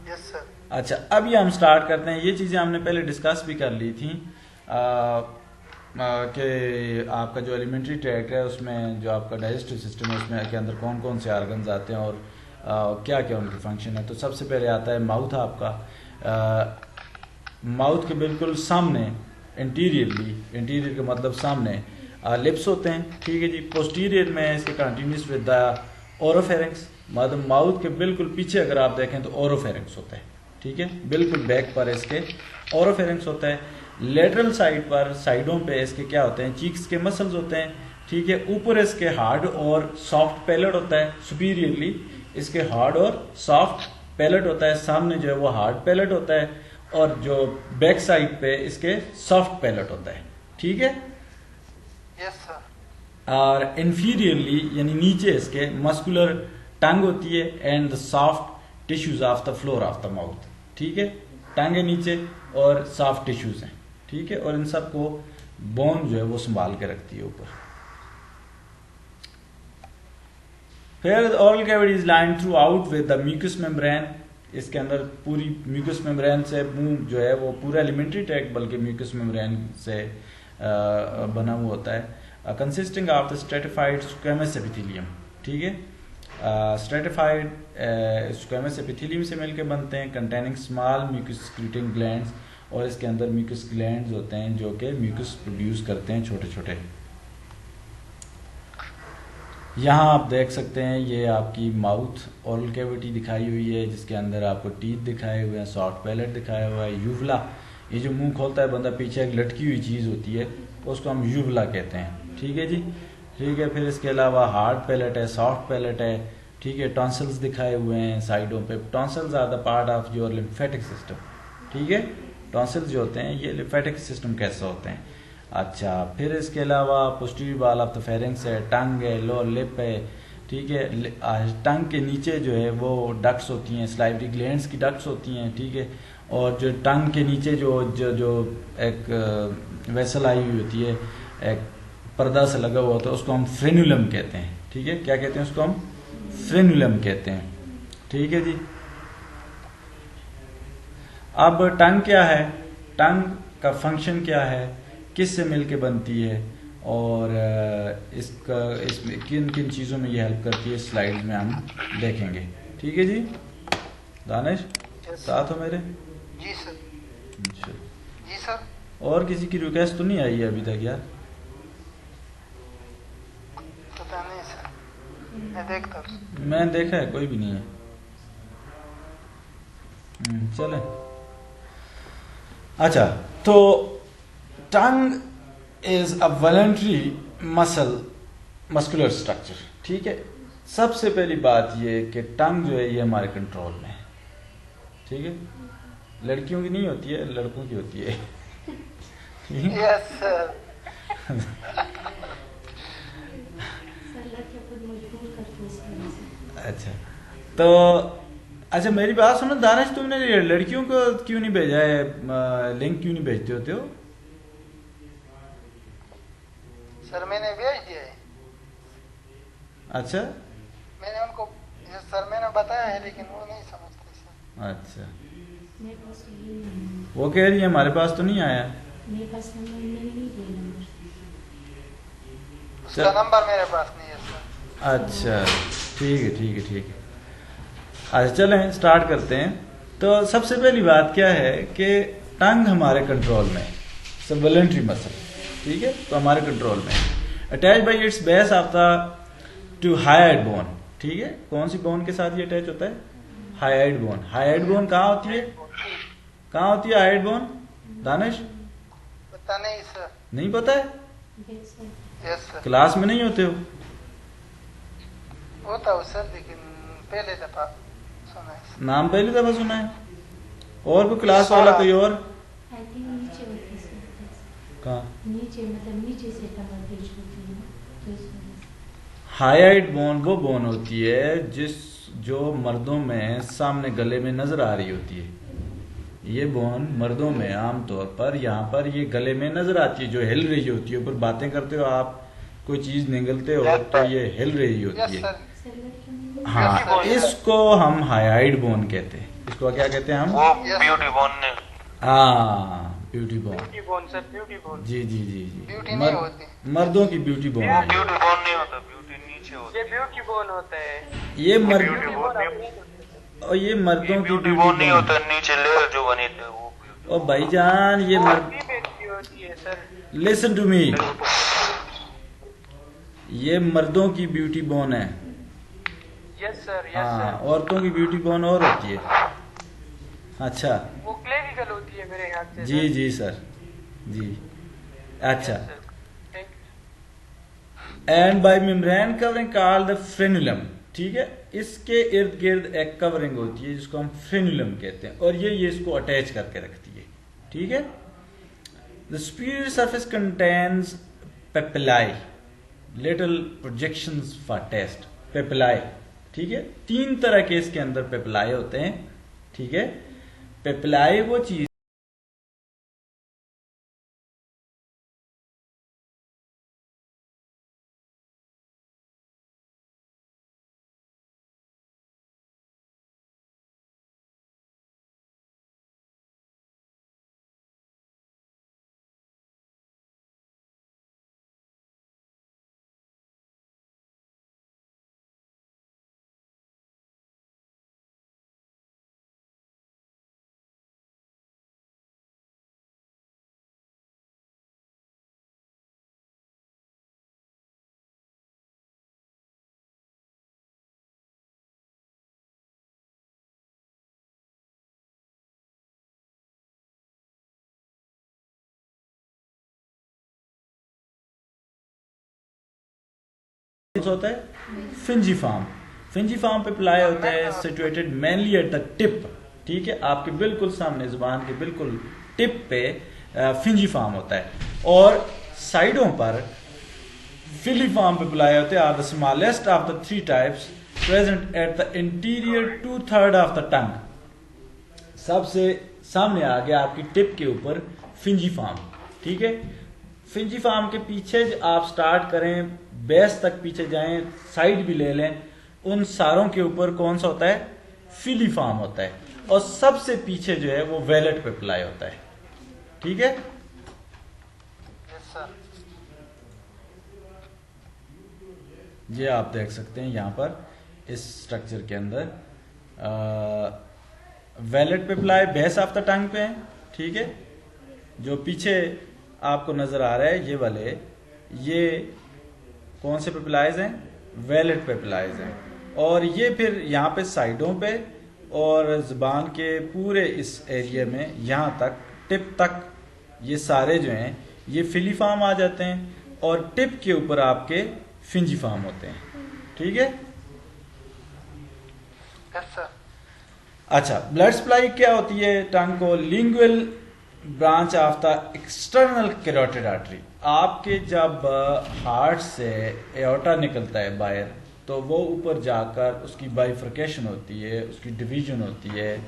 Yes sir. अच्छा, अभी हम स्टार्ट करते हैं। ये चीज़ें हमने पहले डिस्कस भी कर ली थी कि आपका जो एलिमेंट्री ट्रैक्ट है उसमें जो आपका डाइजेस्टिव सिस्टम है उसमें के अंदर कौन कौन से ऑर्गन्स आते हैं और क्या क्या उनकी फंक्शन है। तो सबसे पहले आता है माउथ आपका। माउथ के बिल्कुल सामने इंटीरियरली, इंटीरियर का मतलब सामने लिप्स होते हैं, ठीक है जी। पोस्टीरियर में इसके कंटिन्यूस विद द ओरोफेरिंक्स, मतलब माउथ के बिल्कुल पीछे अगर आप देखें तो ओरोफेरिंक्स होता है, ठीक है। बिल्कुल बैक पर इसके ओरोफेरिंक्स होता है। लेटरल साइड पर, साइडों पे इसके क्या होते हैं, चीक्स के मसल्स होते हैं, ठीक है। ऊपर इसके हार्ड और सॉफ्ट पैलेट होता है, सुपीरियरली इसके हार्ड और सॉफ्ट पैलेट होता है, सामने जो है वो हार्ड पैलेट होता है, और जो बैक साइड पे इसके सॉफ्ट पैलेट होता है, ठीक है। Yes sir. और इंफीरियरली यानी नीचे इसके मस्कुलर टंग होती है and the soft tissues of the floor of the mouth, ठीक है। टंग है नीचे और सॉफ्ट टिश्यूज हैं, ठीक है, और इन सबको बोन जो है वो संभाल के रखती है ऊपर। फिर oral cavity is line throughout with the mucus membrane, इसके अंदर पूरी म्यूकस मेम्ब्रेन से मुंह जो है वो पूरा एलिमेंट्री ट्रैक्ट बल्कि म्यूकस मेम्ब्रेन से बना हुआ होता है, consisting of the stratified squamous epithelium, ठीक है। स्ट्रेटिफाइड स्क्वेमस एपिथेलियम से मिलकर बनते हैं, containing small mucus secreting glands, और इसके अंदर म्यूकस ग्लैंड्स होते हैं जो कि म्यूकस प्रोड्यूस करते हैं छोटे छोटे। यहाँ आप देख सकते हैं ये आपकी माउथ ओरल कैविटी दिखाई हुई है, जिसके अंदर आपको टीथ दिखाए हुए हैं, सॉफ्ट पैलेट दिखाया हुआ है, यूवला, ये जो मुंह खोलता है बंदा पीछे एक लटकी हुई चीज़ होती है उसको हम यूवला कहते हैं, ठीक है जी, ठीक है। फिर इसके अलावा हार्ड पैलेट है, सॉफ्ट पैलेट है, ठीक है। टॉन्सिल्स दिखाए हुए हैं साइडों पे, tonsils are the part of your lymphatic system, ठीक है। टॉन्सिल्स जो होते हैं ये लिम्फेटिक सिस्टम कैसे होते हैं। अच्छा, फिर इसके अलावा posterior wall of the pharynx है, टंग है, लोअर लिप है, ठीक है। टंग के नीचे जो है वो डक्ट्स होती हैं, स्लाइवरी ग्लैंड्स की डक्ट्स होती हैं, ठीक है। और जो टंग के नीचे जो जो जो एक वेसल आई हुई होती है, एक पर्दा सा लगा हुआ होता है, उसको हम फ्रेनुलम कहते हैं, ठीक है। क्या कहते हैं उसको? हम फ्रेनुलम कहते हैं, ठीक है जी। अब टंग क्या है, टंग का फंक्शन क्या है, किस से मिलके बनती है, और इसमें किन किन चीज़ों में ये हेल्प करती है, स्लाइड्स में हम देखेंगे, ठीक है जी। दानिश साथ हो मेरे? जी सर। अच्छा जी सर। और किसी की रिक्वेस्ट तो नहीं आई है अभी तक यार? पता नहीं सर, मैं देखता हूँ। मैं देखा है कोई भी नहीं है। चले। अच्छा, तो tongue is a voluntary muscular structure, ठीक है। सबसे पहली बात ये कि टंग जो है ये हमारे कंट्रोल में है, ठीक है। लड़कियों की नहीं होती है, लड़कों की होती है। Yes sir. अच्छा, तो अच्छा मेरी बात सुनो दानिश, तुमने लड़कियों को क्यों नहीं भेजा है, लिंक क्यों नहीं भेजते होते हो? सर मैंने भेज दिया है। अच्छा, मैंने उनको, सर मैंने बताया है लेकिन वो नहीं समझते सर। अच्छा, वो कह रही है हमारे पास तो नहीं आया। उसका नंबर मेरे पास नहीं है सर। अच्छा, ठीक है ठीक है ठीक है। अच्छा चलें स्टार्ट करते हैं। तो सबसे पहली बात क्या है कि टंग हमारे कंट्रोल में, सब वॉलंटरी मसल, ठीक है, तो हमारे कंट्रोल में attach by its base of the to hyoid bone, ठीक है। कौन सी बोन के साथ ये अटैच होता है? हाईहाइड बोन। हाईहाइड बोन कहाँ होती है, कहाँ होती है हाईहाइड बोन? दानिश पता नहीं सर। नहीं पता है? Yes sir. क्लास में नहीं होते हो? होता हो सर, लेकिन पहले दफा सुना है सर। नाम पहली दफा सुना है? और कोई क्लास वाला कोई और? कहाँ? हाईहाइड बोन वो बोन होती है जो मर्दों में सामने गले में नजर आ रही होती है। ये बोन मर्दों में आमतौर पर यहाँ पर ये गले में नजर आती है, जो हिल रही होती है। ऊपर बातें करते हो आप, कोई चीज निगलते हो तो ये हिल रही होती है। हाँ, इसको हम हाईहाइड बोन कहते हैं। इसको क्या कहते हैं हम? ब्यूटी बोन ने। हाँ, beauty bone. Beauty bone sir, beauty bone. जी जी जी जी, ब्यूटी नहीं होती। मर्दों की ब्यूटी बोन है। ब्यूटी बोन नहीं होता, ब्यूटी नीचे होता ये ब्यूटी बोन होता है। ये ब्यूटी बोन नहीं, और ये मर्दों की ब्यूटी बोन नहीं होता, नीचे लेयर जो बनी थी वो। ओ भाईजान, ये फीमेल की होती है सर। लिसन टू मी, ये मर्दों की ब्यूटी बोन है। यस सर, यस हाँ, सर। औरतों की ब्यूटी बोन और होती है। अच्छा, वो क्लेविकल होती है मेरे ख्याल से। जी जी सर, जी। अच्छा, thank you. And bye membrane covering called the frenulum, ठीक है, इसके इर्द गिर्द एक कवरिंग होती है जिसको हम फ्रेनुलम कहते हैं, और ये इसको अटैच करके रखती है। ठीक है, the superior surface contains papillae, little projections for taste. Papillae, ठीक है, 3 तरह के इसके अंदर पेपिलाई होते हैं। ठीक है, पेपिलाई वो चीज होता है फिंजीफार्म। फिंजीफार्म पेपिलाई होता है situated mainly at the tip. ठीक है, आपके बिल्कुल सामने, जुबान के बिल्कुल टिप पे फिंजीफार्म होता है, और साइडों पर फिलीफार्म पेपिलाई होते हैं। Are the smallest of the 3 types present at the anterior 2/3 of the tongue. सबसे सामने आ गया आपकी टिप के ऊपर फिंजीफार्म। ठीक है, फिंजीफार्म के पीछे आप स्टार्ट करें, बेस तक पीछे जाएं, साइड भी ले लें, उन सारों के ऊपर कौन सा होता है? फिलीफार्म होता है, और सबसे पीछे जो है वो वेलेट पेपिलाई होता है। ठीक है, यस सर। ये आप देख सकते हैं यहां पर इस स्ट्रक्चर के अंदर vallate papillae base of the tongue पे है। ठीक है, जो पीछे आपको नजर आ रहा है ये वाले, ये कौन से पेपिलाइज हैं? वेलेट पेपिलाइज हैं, और ये फिर यहाँ पे साइडों पे और जुबान के पूरे इस एरिया में यहाँ तक टिप तक ये सारे जो हैं ये फिलीफार्म आ जाते हैं, और टिप के ऊपर आपके फिंजीफार्म होते हैं। ठीक है, यस सर। अच्छा, ब्लड सप्लाई क्या होती है टंग को? Lingual branch of the external carotid artery. आपके जब हार्ट से एओर्टा निकलता है बाहर, तो वो ऊपर जाकर उसकी बाइफर्केशन होती है, उसकी डिवीजन होती है,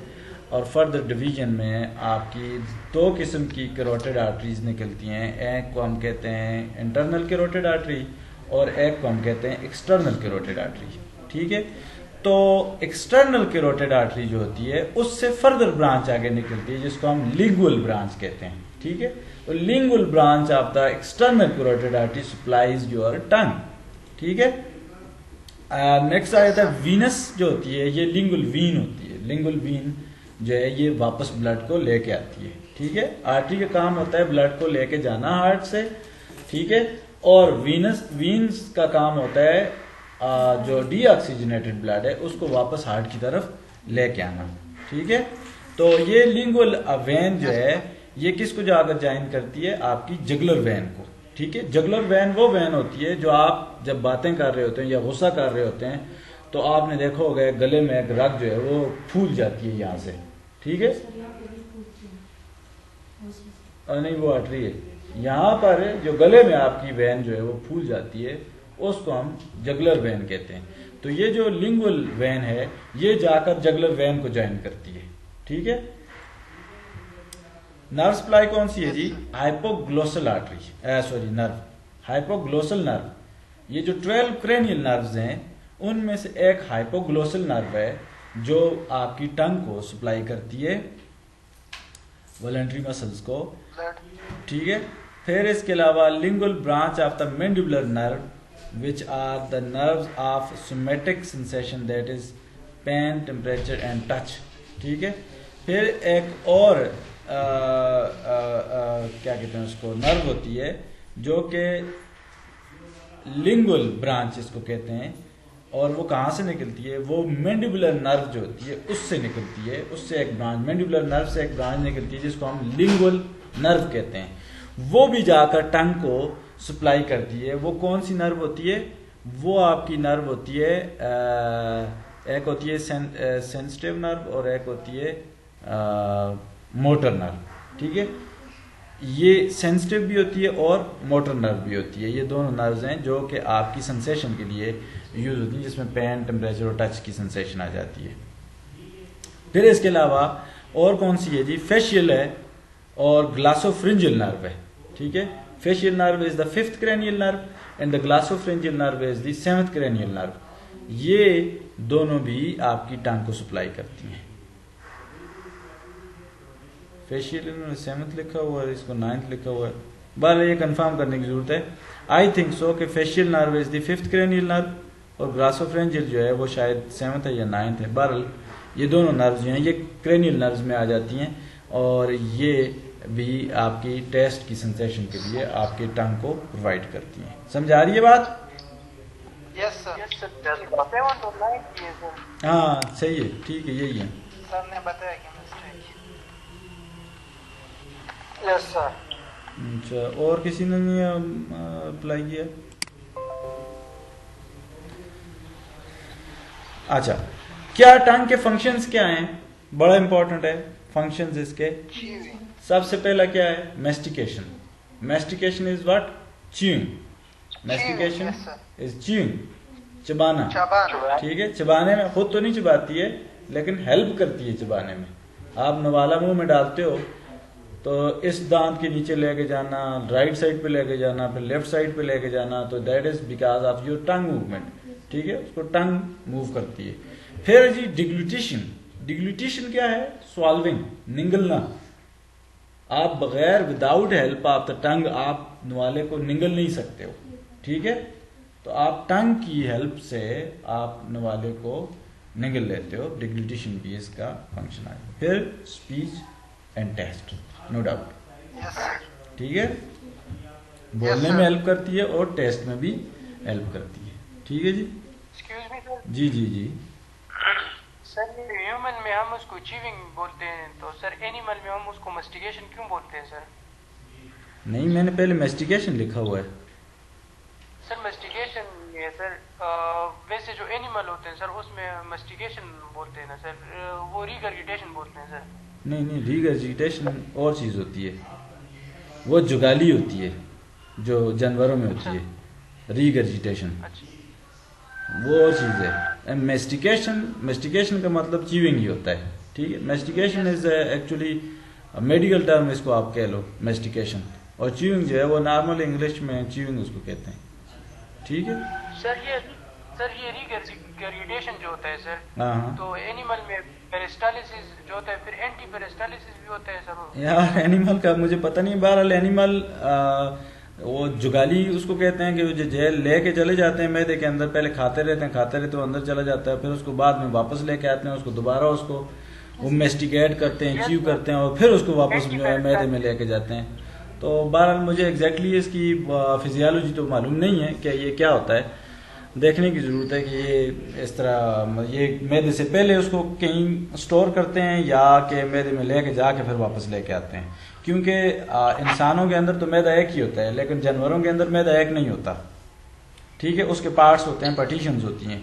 और फर्दर डिवीजन में आपकी 2 किस्म की कैरोटिड आर्टरीज निकलती हैं। एक को हम कहते हैं इंटरनल कैरोटिड आर्टरी, और एक को हम कहते हैं एक्सटर्नल कैरोटिड आर्टरी। ठीक है, तो एक्सटर्नल कैरोटिड आर्टरी जो होती है उससे फर्दर ब्रांच आगे निकलती है जिसको हम लिंगुअल ब्रांच कहते हैं। ठीक है, तो lingual branch of the external carotid artery supplies your tongue. ठीक है, नेक्स्ट आ जाता है वीनस जो होती है, ये लिंगुअल वीन होती है। लिंगुअल वीन जो है ये वापस ब्लड को लेके आती है। ठीक है, आर्टरी का काम होता है ब्लड को लेके जाना हार्ट से। ठीक है, और वीन्स का काम होता है जो डीऑक्सीजनेटेड ब्लड है उसको वापस हार्ट की तरफ लेके आना। ठीक है, तो ये लिंगुअल वेन जो है ये किसको जाकर ज्वाइन करती है? आपकी जगुलर वेन को। ठीक है, जगुलर वेन वो वेन होती है जो आप जब बातें कर रहे होते हैं या गुस्सा कर रहे होते हैं तो आपने देखा होगा गले में एक रग जो है वो फूल जाती है यहाँ से। ठीक है, नहीं वो आर्टरी है, यहाँ पर जो गले में आपकी वेन जो है वो फूल जाती है उसको हम जगुलर वेन कहते हैं। तो ये जो लिंगुअल वेन है ये जाकर जगुलर वेन को ज्वाइन करती है। ठीक है, नर्व सप्लाई कौन सी है जी? Hypoglossal artery, sorry nerve, hypoglossal nerve. ये जो 12 क्रेनियल नर्व्स हैं उनमें से एक हाइपोग्लोसल नर्व है जो आपकी टंग को सप्लाई करती है वॉलंटरी मसल्स को। ठीक है, फिर इसके अलावा lingual branch of the mandibular nerve which are the nerves of somatic sensation, that is pain, temperature and touch. ठीक है, फिर एक और क्या कहते हैं उसको, नर्व होती है जो कि लिंगुअल ब्रांच इसको कहते हैं, और वो कहाँ से निकलती है? वो मैंडिबुलर नर्व जो होती है उससे निकलती है, उससे एक ब्रांच, मैंडिबुलर नर्व से एक ब्रांच निकलती है जिसको हम लिंगुअल नर्व कहते हैं। वो भी जाकर टंग को सप्लाई करती है। वो कौन सी नर्व होती है? वो आपकी नर्व होती है, एक होती है सेंसिटिव नर्व और एक होती है मोटर नर्व, ठीक है। ये सेंसिटिव भी होती है और मोटर नर्व भी होती है। ये दोनों नर्व्स हैं जो कि आपकी सेंसेशन के लिए यूज होती है, जिसमें पेन, टेम्परेचर और टच की सेंसेशन आ जाती है। फिर इसके अलावा और कौन सी है जी, फेशियल है और ग्लासोफ्रिंजियल नर्व है, ठीक है। Facial nerve is the 5th cranial nerve and the glossopharyngeal nerve is the 7th cranial nerve। ये दोनों भी आपकी टंग को सप्लाई करती हैं। फेशियल इन्होंने 7th लिखा हुआ है, इसको 9th लिखा हुआ है, बहरहाल ये कंफर्म करने की जरूरत है। आई थिंक सो कि facial nerve is the 5th cranial nerve और ग्लासोफ्रिंजियल जो है वो शायद 7th है या 9th है। बहरहाल ये दोनों नर्व्स जो हैं ये क्रेनियल नर्व्स में आ जाती हैं और ये भी आपकी टेस्ट की सेंसेशन के लिए आपके टंग को प्रोवाइड करती हैं। समझ आ रही है बात? Yes sir. यस सर, 7 और 9 की है सर। हाँ सही है, ठीक है, यही है। सर ने बताया कि मिस्टेक। Yes sir. अच्छा, और किसी ने नहीं अप्लाई किया? अच्छा, क्या टंग के फंक्शंस क्या हैं? बड़ा इंपॉर्टेंट है फंक्शंस इसके। सबसे पहला क्या है? Mastication. Mastication is what? Chewing. Mastication is chewing, चबाना, ठीक है। चबाने में खुद तो नहीं चबाती है लेकिन हेल्प करती है चबाने में। आप नवाला मुंह में डालते हो तो इस दांत के नीचे लेके जाना, राइट साइड पे लेके जाना, फिर लेफ्ट साइड पे लेके जाना, तो that is because of your tongue movement, ठीक है। उसको टंग मूव करती है। फिर जी डिग्लूटिशन। डिग्लूटिशन क्या है? स्वाल्विंग, निगलना। आप बगैर विदाउट हेल्प ऑफ द टंग आप नवाले को निगल नहीं सकते हो, ठीक है। तो आप टंग की हेल्प से आप नवाले को निगल लेते हो। डिग्लूटिशन भी इसका फंक्शन है। फिर speech and taste, no doubt, ठीक है। बोलने में हेल्प करती है और टेस्ट में भी हेल्प करती है, ठीक है जी। Excuse me sir. जी जी जी। सर ह्यूमन में हम उसको चीविंग बोलते हैं, तो सर एनिमल में हम उसको मस्टिकेशन क्यों बोलते हैं सर? नहीं, मैंने पहले मेस्टिकेशन लिखा हुआ है। सर मस्टिकेशन है सर। वैसे जो एनिमल होते हैं सर उसमें मस्टिकेशन बोलते हैं ना सर, वो रिगर्जिटेशन बोलते हैं सर। नहीं नहीं, रिगर्जिटेशन और चीज होती है, वो जुगाली होती है जो जानवरों में होती है। रिगर्जिटेशन वो और चीज है। मेस्टिकेशन का मतलब च्यूइंग ही होता है, ठीक है। Mastication is actually medical term, इसको आप कह लो मेस्टिकेशन। और च्यूइंग जो है वो नॉर्मल इंग्लिश में च्यूइंग उसको कहते हैं, ठीक है। सर ये रिगर्जिटेशन जो होता है सर, हाँ, तो एनिमल में पेरिस्टालिसिस जो होता है, फिर एंटी पेरिस्टालिसिस भी होता है सर। यार एनिमल का मुझे पता नहीं। बहरहाल एनिमल वो जुगाली उसको कहते हैं कि वो जो जेल लेके चले जाते हैं मैदे के अंदर, पहले खाते रहते हैं, अंदर चला जाता है, फिर उसको बाद में वापस लेके आते हैं, उसको दोबारा उसको वो मेस्टिकेट करते हैं, च्यू करते हैं और फिर उसको वापस मैदे में लेके जाते हैं। तो बहरहाल मुझे एग्जैक्टली इसकी फिजियोलॉजी तो मालूम नहीं है कि ये क्या होता है। देखने की जरूरत है कि ये इस तरह ये मैदे से पहले उसको कहीं स्टोर करते हैं या कि मैदे में लेके जाके फिर वापस लेके आते हैं। क्योंकि इंसानों के अंदर तो मैदा एक ही होता है लेकिन जानवरों के अंदर मैदा एक नहीं होता, ठीक है। उसके पार्ट्स होते हैं, पार्टीशंस होती हैं,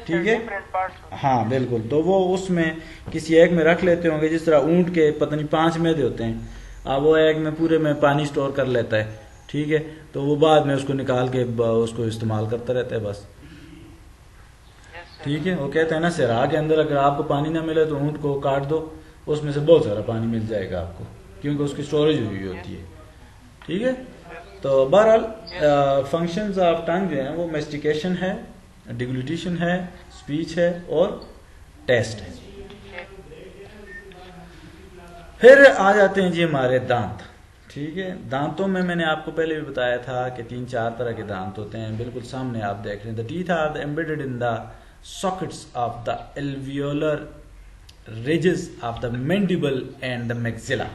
ठीक है। हाँ बिल्कुल। तो वो उसमें किसी एक में रख लेते होंगे, जिस तरह ऊंट के पता नहीं 5 मैदे होते हैं, वो एक में पूरे में पानी स्टोर कर लेता है, ठीक है। तो वो बाद में उसको निकाल के उसको इस्तेमाल करता रहता है बस, ठीक है। वो कहते हैं ना सिरा के अंदर अगर आपको पानी ना मिले तो ऊंट को काट दो, उसमें से बहुत सारा पानी मिल जाएगा आपको, क्योंकि उसकी स्टोरेज हुई होती है, ठीक है। तो बहरहाल फंक्शंस ऑफ टंग जो है वो मेस्टिकेशन है, डिग्लूटिशन है, स्पीच है और टेस्ट है। फिर आ जाते हैं जी हमारे दांत, ठीक है। दांतों में मैंने आपको पहले भी बताया था कि 3-4 तरह के दांत होते हैं। बिल्कुल सामने आप देख रहे हैं। The teeth are embedded in the sockets of the alveolar ridges of the mandible and the maxilla.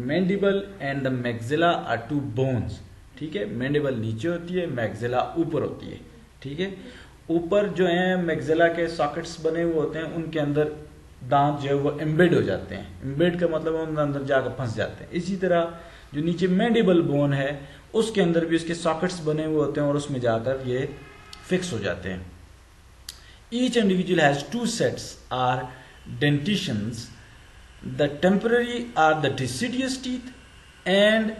Mandible and the maxilla are 2 bones, ठीक है। मैंडिबल नीचे होती है, मैक्सिला ऊपर होती है, ठीक है। ऊपर जो है मैक्सिला के सॉकेट्स बने हुए होते हैं, उनके अंदर दांत जो है वो एम्बेड हो जाते हैं। एम्बेड का मतलब उनके अंदर जाकर फंस जाते हैं। इसी तरह जो नीचे मैंडिबल बोन है उसके अंदर भी उसके सॉकेट्स बने हुए होते हैं और उसमें जाकर ये फिक्स हो जाते हैं. Each individual has two sets are dentitions. The temporary are the deciduous teeth and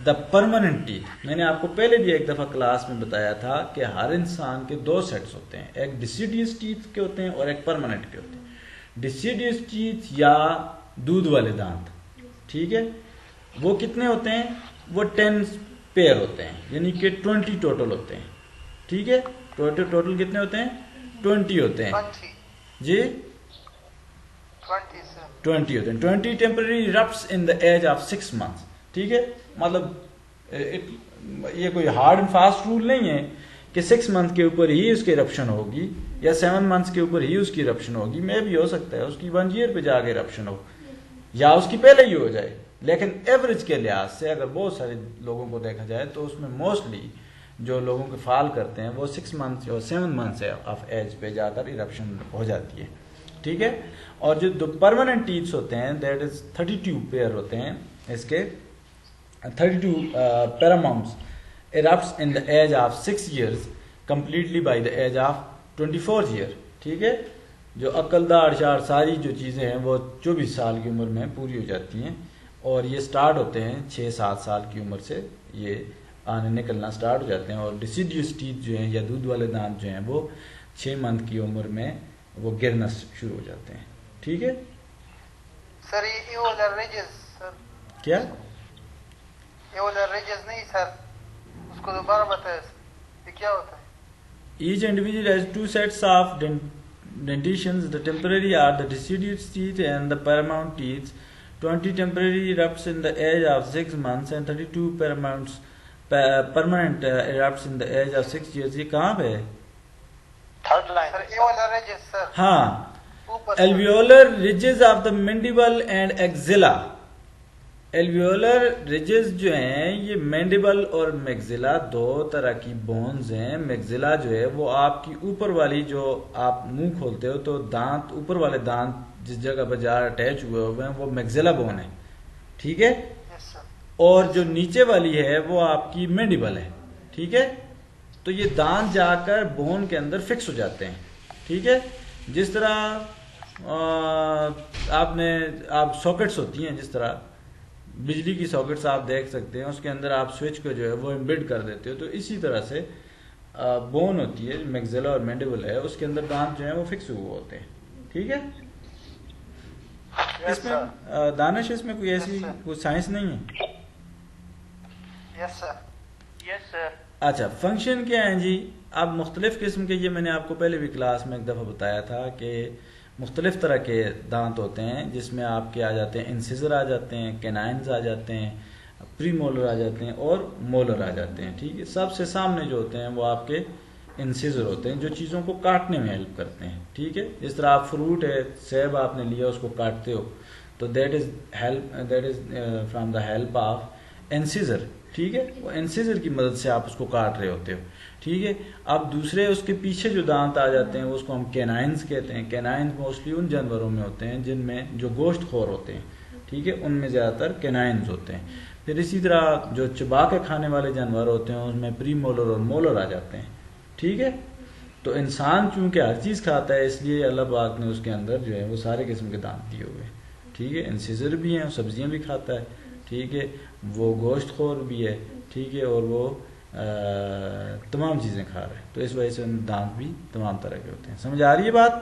the permanent teeth. मैंने आपको पहले भी एक दफ़ा क्लास में बताया था कि हर इंसान के दो सेट्स होते हैं, एक deciduous teeth के होते हैं और एक permanent के होते हैं. deciduous teeth या दूध वाले दांत, ठीक है, वो कितने होते हैं? वो 10 पेयर होते हैं, यानी कि 20 टोटल होते हैं. ठीक है, टोटल कितने होते हैं? 20 होते हैं 20 जी, 20 सर. 20 होते हैं. 20 temporary erupts in the age of 6 months. ठीक है, मतलब ये कोई हार्ड एंड फास्ट रूल नहीं है कि 6 month के ऊपर ही उसकी रप्शन होगी या 7 months के ऊपर ही उसकी रप्शन होगी. मे भी हो सकता है उसकी 1 year पे जाके रप्शन हो या उसकी पहले ही हो जाए, लेकिन एवरेज के लिहाज से अगर बहुत सारे लोगों को देखा जाए तो उसमें मोस्टली जो लोगों के फाल करते हैं वो 6 months और 7 months ऑफ एज पे जाकर इरप्शन हो जाती है. ठीक है, और जो परमानेंट टीथ्स होते हैं दैट इज 32 पेयर होते हैं इसके, 32 permanents erupts in the age of 6 years completely by the age of 24th year. ठीक है, जो अक्लदार शार सारी जो चीज़ें हैं वो 24 साल की उम्र में पूरी हो जाती हैं और ये स्टार्ट होते हैं 6-7 साल की उम्र से, ये आने निकलना स्टार्ट हो जाते हैं. और डिसिडियस टीथ जो हैं या दूध वाले दांत जो हैं वो 6 month की उम्र में वो गिरना शुरू हो जाते हैं. ठीक है सर, ये ओलर रिजेस सर, क्या? ये ओलर रिजेस नहीं सर, उसको दोबारा बताया सर, ये क्या होता है? Each individual has 2 sets of dentitions. The temporary are the deciduous teeth and the paramount teeth. 20 temporary erupts in the age of 6 months and 32 permanent erupts in the age of 6 years. ये कहाँ पे है? Third line sir, ये ओलर ridges sir, हाँ, ऊपर sir. alveolar ridges of the mandible and axilla. Alveolar ridges जो हैं ये मैंडिबल और मैक्सिला दो तरह की बोन्स हैं. मैक्सिला जो है वो आपकी ऊपर वाली, जो आप मुंह खोलते हो तो दांत, ऊपर वाले दांत जिस जगह पर जा अटैच हुए हुए हैं वो मैक्सिला बोन है. ठीक है, यस सर. और जो नीचे वाली है वो आपकी मैंडिबल है. ठीक है, तो ये दांत जाकर बोन के अंदर फिक्स हो जाते हैं. ठीक है, जिस तरह आप सॉकेट्स होती हैं, जिस तरह बिजली की सॉकेट्स आप देख सकते हैं, उसके अंदर आप स्विच को जो है वो एम्बेड कर देते हो, तो इसी तरह से बोन होती है, मैक्सिला और मैंडिबल है, उसके अंदर दांत जो है वो फिक्स हुए होते हैं. ठीक है, इसमें दानिश, इसमें कोई ऐसी कोई साइंस नहीं है. Yes sir. Yes sir. अच्छा, फंक्शन क्या है जी? अब मुख्तलिफ किस्म के, ये मैंने आपको पहले भी क्लास में एक दफ़ा बताया था कि मुख्तलिफ तरह के दांत होते हैं, जिसमें आपके आ जाते हैं इंसिजर आ जाते हैं, कैनाइन्स आ जाते हैं, प्री मोलर आ जाते हैं और मोलर आ जाते हैं. ठीक है, सबसे सामने जो होते हैं वो आपके इंसिजर होते हैं, जो चीज़ों को काटने में हेल्प करते हैं. ठीक है, जिस तरह आप फ्रूट है, सेब आपने लिया, उसको काटते हो तो that is from the help of incisor. ठीक है, वो इंसिजर की मदद से आप उसको काट रहे होते हो. ठीक है, अब दूसरे उसके पीछे जो दांत आ जाते हैं उसको हम कैनाइन्स कहते हैं. कैनाइन्स मोस्टली उन जानवरों में होते हैं जिनमें जो गोश्त खोर होते हैं. ठीक है, उनमें ज़्यादातर कैनाइन्स होते हैं. फिर इसी तरह जो चबा के खाने वाले जानवर होते हैं उसमें प्री मोलर और मोलर आ जाते हैं. ठीक है, तो इंसान चूंकि हर चीज़ खाता है इसलिए अल्लाह पाक ने उसके अंदर जो है वो सारे किस्म के दांत दिए हुए हैं. ठीक है, इंसिजर भी हैं, सब्जियां भी खाता है. ठीक है, वो गोश्त खोर भी है. ठीक है, और वो तमाम चीज़ें खा रहे हैं, तो इस वजह से दांत भी तमाम तरह के होते हैं. समझ आ रही है बात?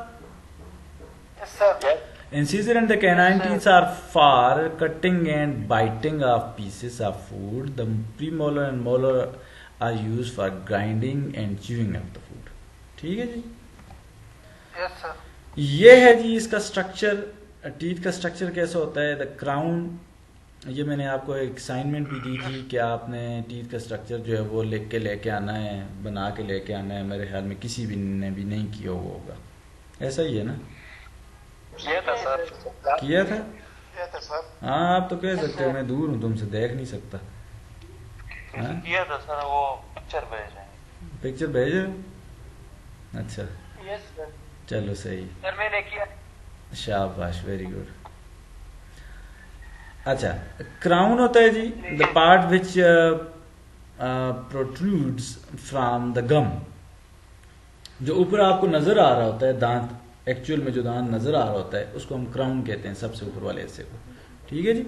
Yes sir. Incisor and the canine teeth are for cutting and biting of pieces of food. The premolar and molar are used for grinding and chewing of the food. ठीक है जी? Yes sir. ये है जी इसका structure. Teeth का structure कैसा होता है? द क्राउन, ये मैंने आपको एक असाइनमेंट भी दी थी कि आपने टीथ का स्ट्रक्चर जो है वो लिख के लेके आना है, बना के लेके आना है. मेरे ख्याल में किसी भी ने भी नहीं किया हुआ होगा. ऐसा ही है ना? किया था सर. किया था? Yes sir. हाँ, आप तो कह सकते हो मैं दूर हूँ, तुमसे देख नहीं सकता. हाँ? किया था सर, वो पिक्चर भेजे. पिक्चर भेजे? अच्छा, यस सर. चलो सही. सर मैंने किया. शाबाश, वेरी गुड. अच्छा, क्राउन होता है जी the part which protrudes from the gum. जो ऊपर आपको नजर आ रहा होता है दांत, एक्चुअल में जो दांत नजर आ रहा होता है उसको हम क्राउन कहते हैं, सबसे ऊपर वाले हिस्से को। ठीक है जी।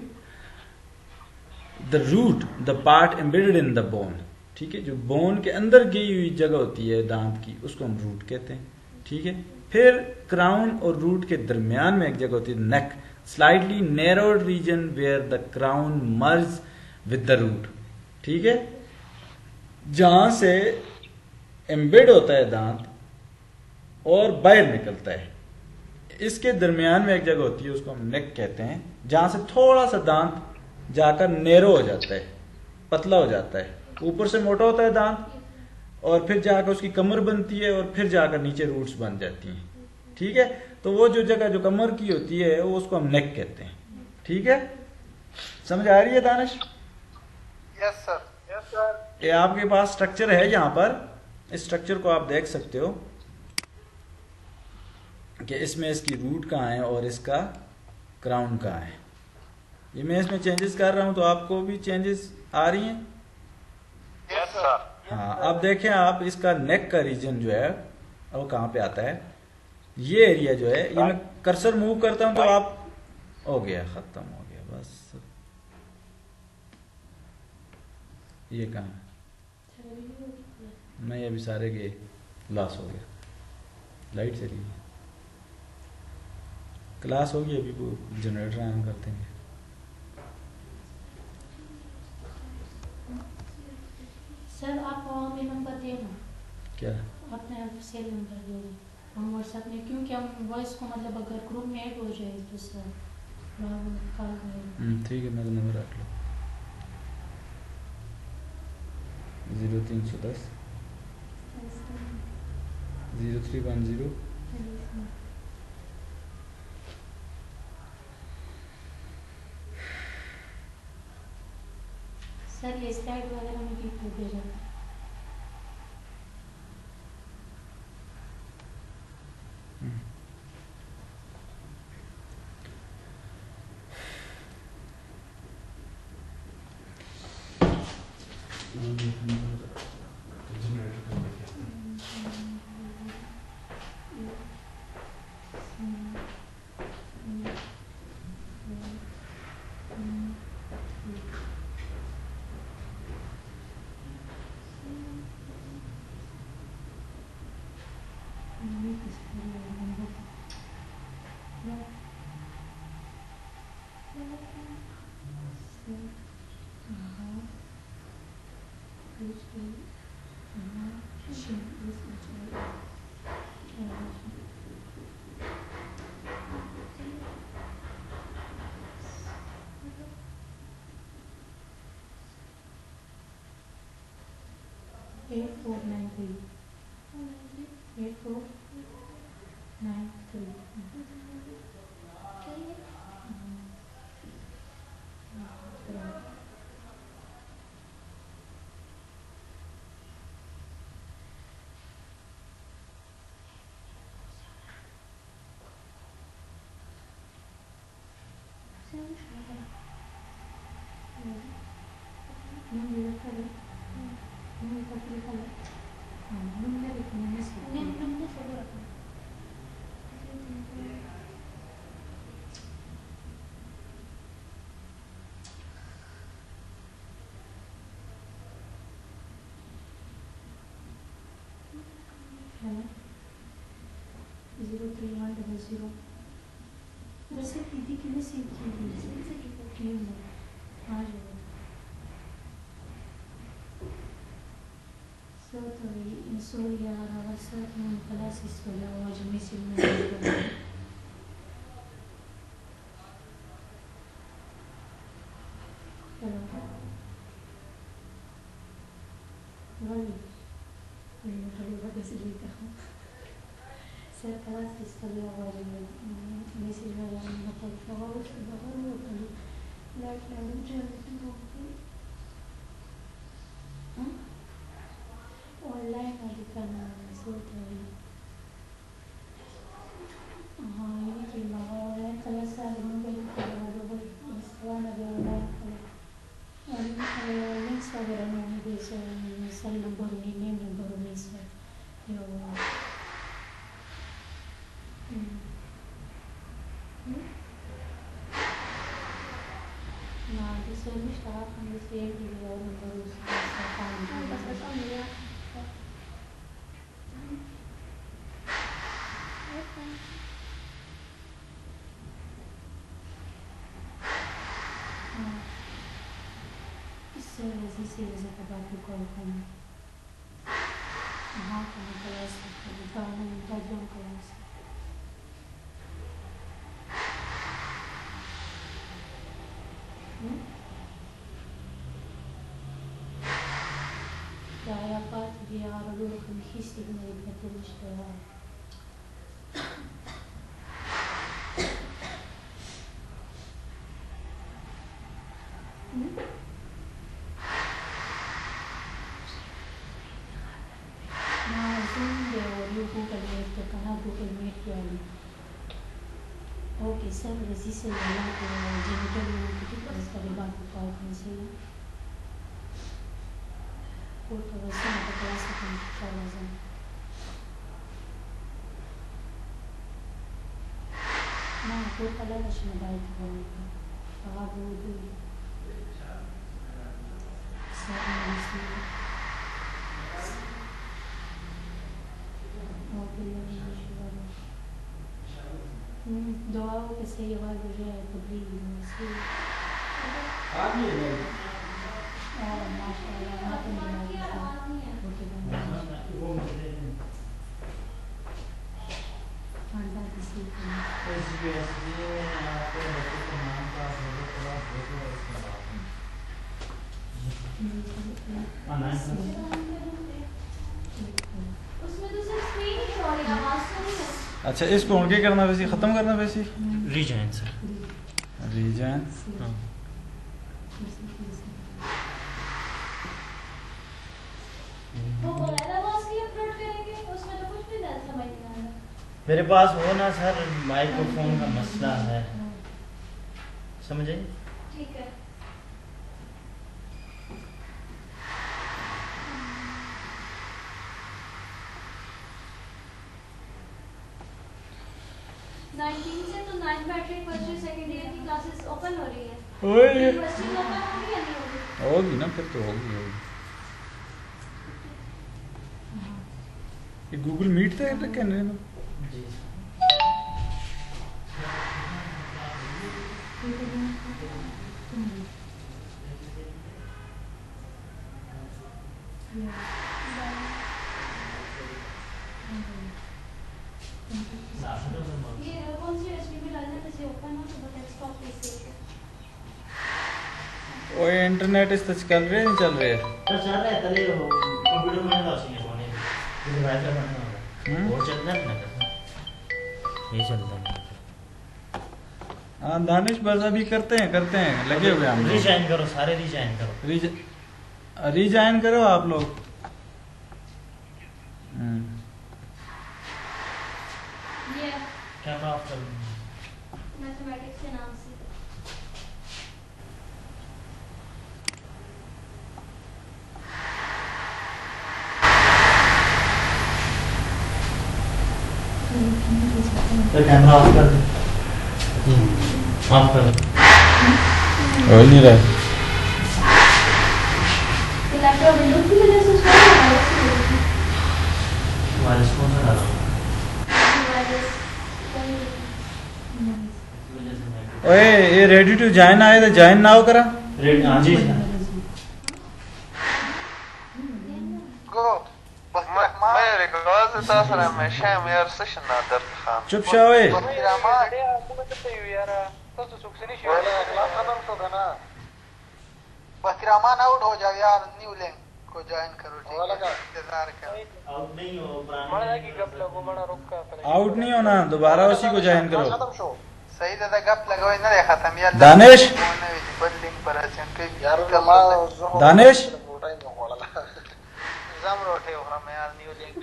The root, the part embedded in the bone, ठीक है, जो बोन के अंदर गई हुई जगह होती है दांत की, उसको हम रूट कहते हैं। ठीक है। फिर क्राउन और रूट के दरमियान में एक जगह होती है neck, slightly narrowed region where the crown merge with the root. ठीक है, जहां से एम्बेड होता है दांत और बाहर निकलता है, इसके दरमियान में एक जगह होती है, उसको हम नेक कहते हैं, जहां से थोड़ा सा दांत जाकर नैरो हो जाता है, पतला हो जाता है। ऊपर से मोटा होता है दांत और फिर जाकर उसकी कमर बनती है और फिर जाकर नीचे रूट्स बन जाती हैं। ठीक है, तो वो जो जगह जो कमर की होती है वो उसको हम नेक कहते हैं। ठीक है, समझ आ रही है Danish? Yes sir, yes sir. ये आपके पास स्ट्रक्चर है, यहाँ पर इस स्ट्रक्चर को आप देख सकते हो कि इसमें इसकी रूट कहाँ है और इसका क्राउन कहाँ है। ये मैं इसमें चेंजेस कर रहा हूं तो आपको भी चेंजेस आ रही हैं? Yes sir. हाँ, अब देखें आप, इसका नेक का रीजन जो है वो कहाँ पे आता है, ये एरिया जो है, ये मैं कर्सर मूव करता हूं तो आप, हो गया, खत्म हो गया बस। ये कहाँ है? नहीं, अभी सारे के लॉस हो गया, लाइट चली गई, क्लास होगी, अभी वो जनरेटर ऑन करते हैं। सर आप हमें नंबर देना, क्या? अपने सेल नंबर देना हम व्हाट्सएप में, क्योंकि हम वॉइस को मतलब अगर ग्रुप में ऐड हो जाए तो सर कॉल करें। ठीक है, मेरा नंबर रख लो, 0310 0310। सर ये स्लाइड वगैरह में भी भेजा था। है ना 03100 वैसे दीदी के लिए सेव की थी आ जाएगा Soria Ravasa Classes for the large missing. Sir classes for the large missing. Online वाली करना सोच रही हाँ ये कि ऑनलाइन क्लास सारे मोबाइल पर बरोबर इसवान अगर ऑनलाइन लिंक्स वगैरह नहीं दे सर नंबर नहीं नेम नंबर नहीं सर सर मुश्ताक हम से एक वीडियो और नंबर उसका काम बस ऐसा मिला इससे वजह से का बात को कॉल करना हाँ क्लास गाना background class Ja, part die jaren door een gisteren met de rust. Nou, toen je Google Meet, je kan Google Meet doen. Okay sir वैसे से लेना तो जेनिटल इसका रिबान को कॉल करने से वो तो वैसे ना तो क्लास में क्या लगा ना वो कलर है बाइक को आग वो भी सर इसी दुआओं के से ये बात जो है तबलीग से आगे है और माशाल्लाह मातम वो अंडा किसी को इसलिए आपके बच्चे को नाम का थोड़ा देखो उसमें तो सिर्फ स्क्रीन ही शो है आवाज तो नहीं है अच्छा इसको क्या करना वैसे ख़त्म करना वैसे रीजॉइन सर रीजॉइन वो बोला था बॉस की अपलोड करेंगे उसमें तो कुछ भी नहीं समझ नहीं आ रहा मेरे पास हो ना सर माइक्रोफोन का मसला है समझे ठीक है 19 से तो 9 matric first year second year की क्लासेस ओपन हो रही है यूनिवर्सिटी ओपन होगी या नहीं होगी होगी ना फिर तो होगी ये गूगल मीट से कहने हैं जी ये कौन सी यूएसबी में डालना है जैसे ओपन हो तो डेस्कटॉप पे से ओए इंटरनेट इस तक चल रहे हैं नहीं चल रहे तो चल रहा है तले कंप्यूटर में तो उसने होने ये वायरल बनना होगा वो चल रहा है ना ये चलता है हाँ दानिश बस अभी करते हैं लगे हुए हम रीजाइन करो सारे रीजाइन करो रीजाइन करो आप लोग ये कैमरा ऑफ कर मैथमेटिक्स के नाम से तो कैमरा ऑफ कर दे ऑफ कर हो नहीं रहा लैपटॉप विंडोज की वजह से उसका वायरस कौन सा डाला ओए ये रेडी टू ज्वाइन आए तो ज्वाइन ना हो करा रेडी हां जी गो मैं रिकॉर्ड से तासर में शाम यार सेशन ना दर खान चुप शाओ ए बखरामान आउट हो जाओ यार न्यू लिंक को ज्वाइन करो ठीक है इंतजार करो आउट नहीं हो मड़ा की गप लगो मड़ा रुक का आउट नहीं होना दोबारा उसी को ज्वाइन करो सही दादा गप लगाओ ना देखा था यार दानिश लिंक पर अचन यार दानिश जम रोटे हो हम यार न्यू लिंक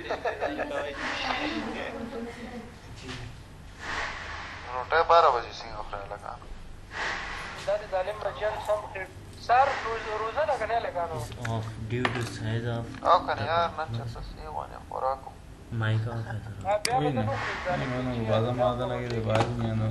रोटे 12 बजे सिंह अखरा लगा दादी जालिम रजन सम सर रोजा लगने लगा नो ऑफ ड्यू टू साइज ऑफ आओ कर यार ना चल से वाने पोराको माइक ऑफ है सर कोई ना मैंने वादा मादा लगे तो बात नहीं आना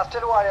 अस्टर वाले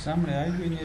सामने आई हुई नहीं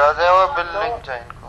राजा वो बिल्डिंग ज्वाइन को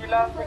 गिलास में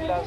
गिलास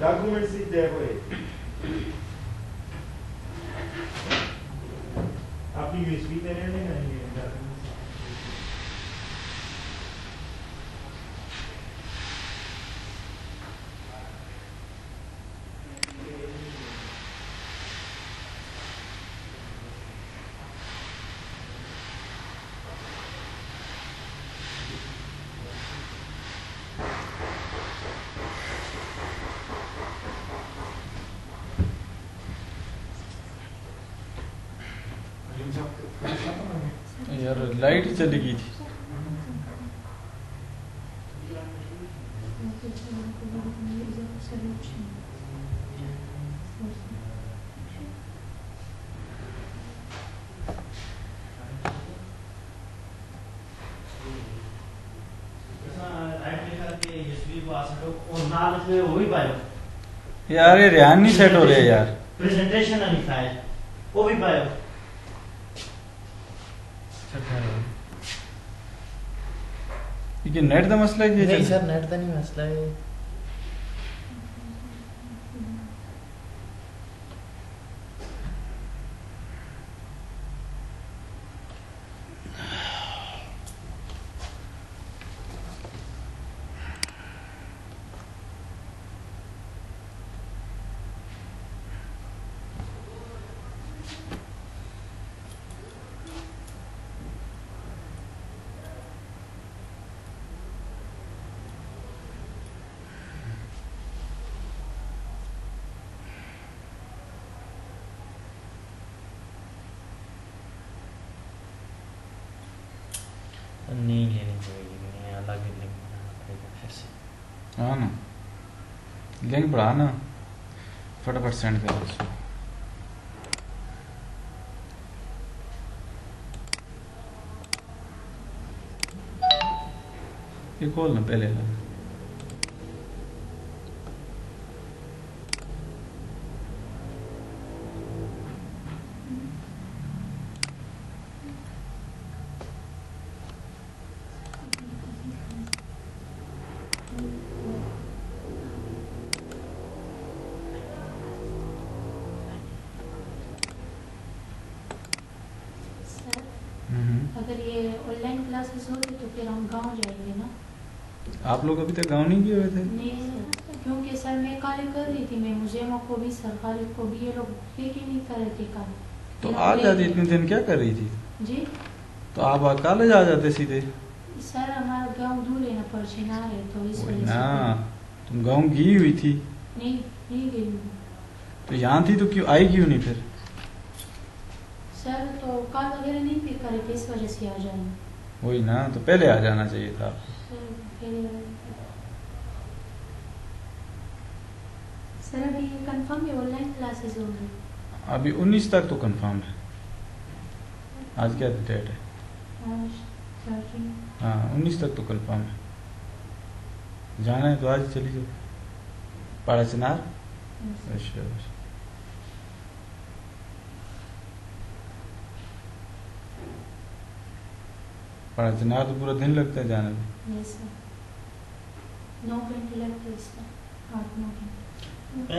डॉक्यूमेंट्स there हुए आपकी यूएसबी पे नहीं है यार लाइट चली गई थी यार ये रियान नहीं सेट हो रहे यार प्रेजेंटेशन नहीं फाइल वो भी पायो ये नेट का मसला है नहीं सर नेट का नहीं मसला है नहीं लेनी पड़ेगी अलग ही लिंक बनाना पड़ेगा फिर से हाँ ना लिंक बढ़ा ना फटाफट सेंड कर उसको ये खोल ना पहले ना अगर ये ऑनलाइन क्लासेस होती तो फिर हम गांव जाएंगे ना। आप लोग अभी तक गांव नहीं गए हुए थे? नहीं सर, क्योंकि सर मैं कार्य कर रही थी, मैं मुझे को भी सरकारी को भी ये लोग ठीक ही नहीं कर रहे थे कार्य। तो आज जाती इतने दिन क्या कर रही थी जी? तो आप कॉलेज आ जाते सीधे। सर हमारा गांव दूर है ना, पर्ची ना है तो इस वजह ना से। तुम गांव गई हुई थी? नहीं गई हूँ। तो यहाँ थी तो क्यों आई क्यों नहीं फिर? सर तो कॉल वगैरह नहीं पिक करे थे, इस वजह से आ जाएंगे। वही ना, तो पहले आ जाना चाहिए था। सर अभी कंफर्म है ऑनलाइन क्लासेस होंगी? अभी 19 तक तो कंफर्म है। आज क्या डेट है? हाँ 19 तक तो कंफर्म है। जाना है तो आज चली जाओ। पाड़ा चिनार। अच्छा। पड़ा चनार तो पूरा दिन लगता है जाने में। यस सर 9 घंटे लगते हैं इसका 8-9 घंटे।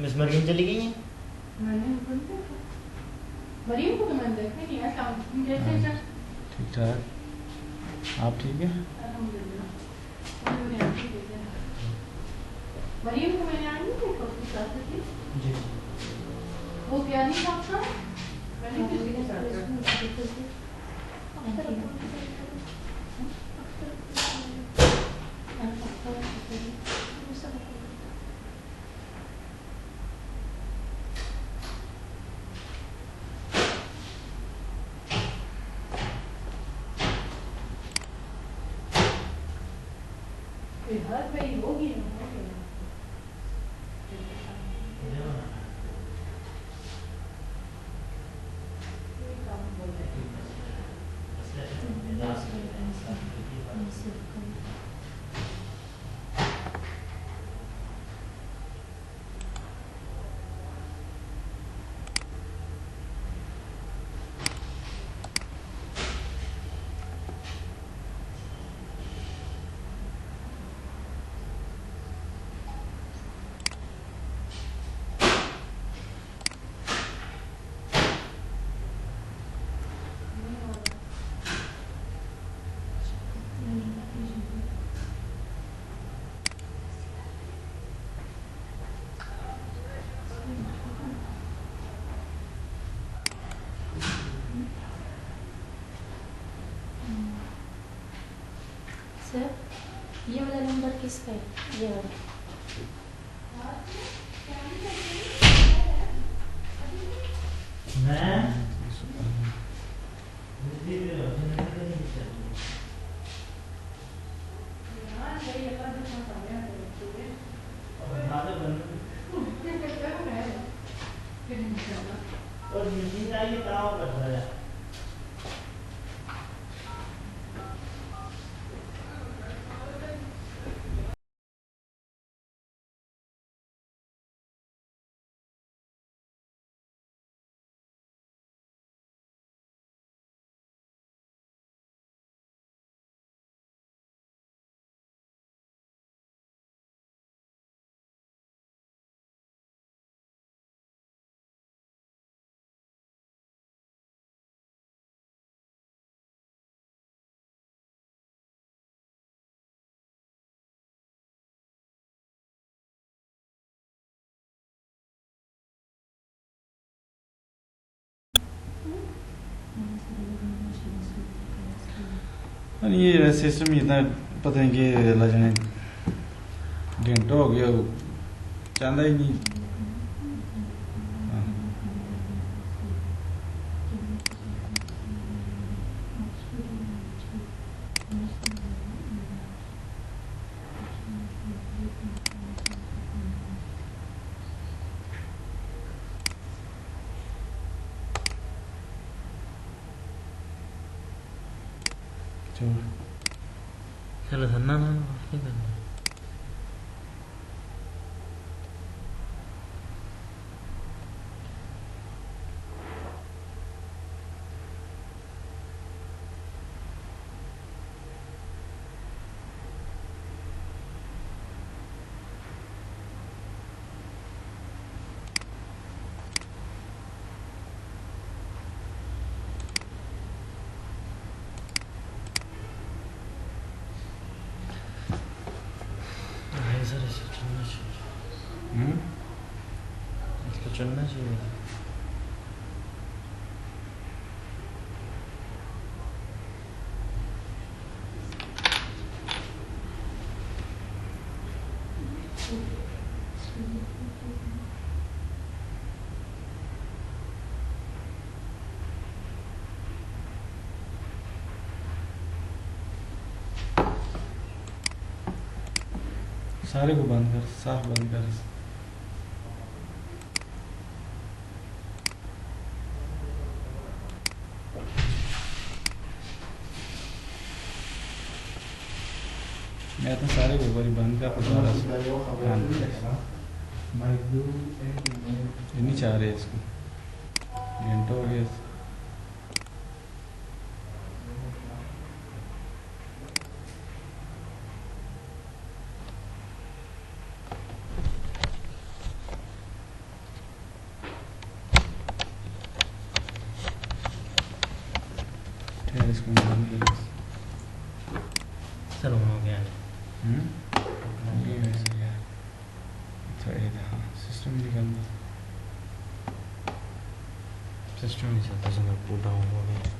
मिस मरियम चली गई हैं? मैंने उनको नहीं देखा, मरियम को तो मैंने देखा नहीं है। शाम कैसे सर? ठीक ठाक, आप ठीक है? अल्हम्दुलिल्लाह मैंने आपको देखा, मरियम को मैंने आज नहीं देखा, उसके साथ थी जी वो क्या नहीं था आपका, मैंने किसी के साथ हर भाई होगी ना सर ये वाला नंबर किसका है? ये वाला और मशीन आई काम कर रहा है। ये सिस्टम इतना पता नहीं कि अल्लाह जाने घंटा हो गया वो चाहता ही नहीं। चलो धन्ना ना क्या करना सर इसे चुनना चाहिए। इसको चुनना चाहिए। सारे को बंद कर, साफ बंद कर। मैं तो सारे को बारी बंद कर दोबारा से ये नहीं चाह रहे इसको, घंटा हो गया। यार इसको बंद कर सर हो गया ये वैसे यार अच्छा ये था सिस्टम निकल दो सिस्टम नहीं चलता सर कूल डाउन हो गया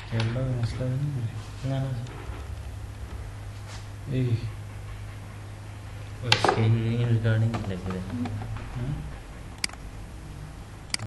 चल रहा है मसला नहीं है ना ए उसके रिगार्डिंग लग रहा है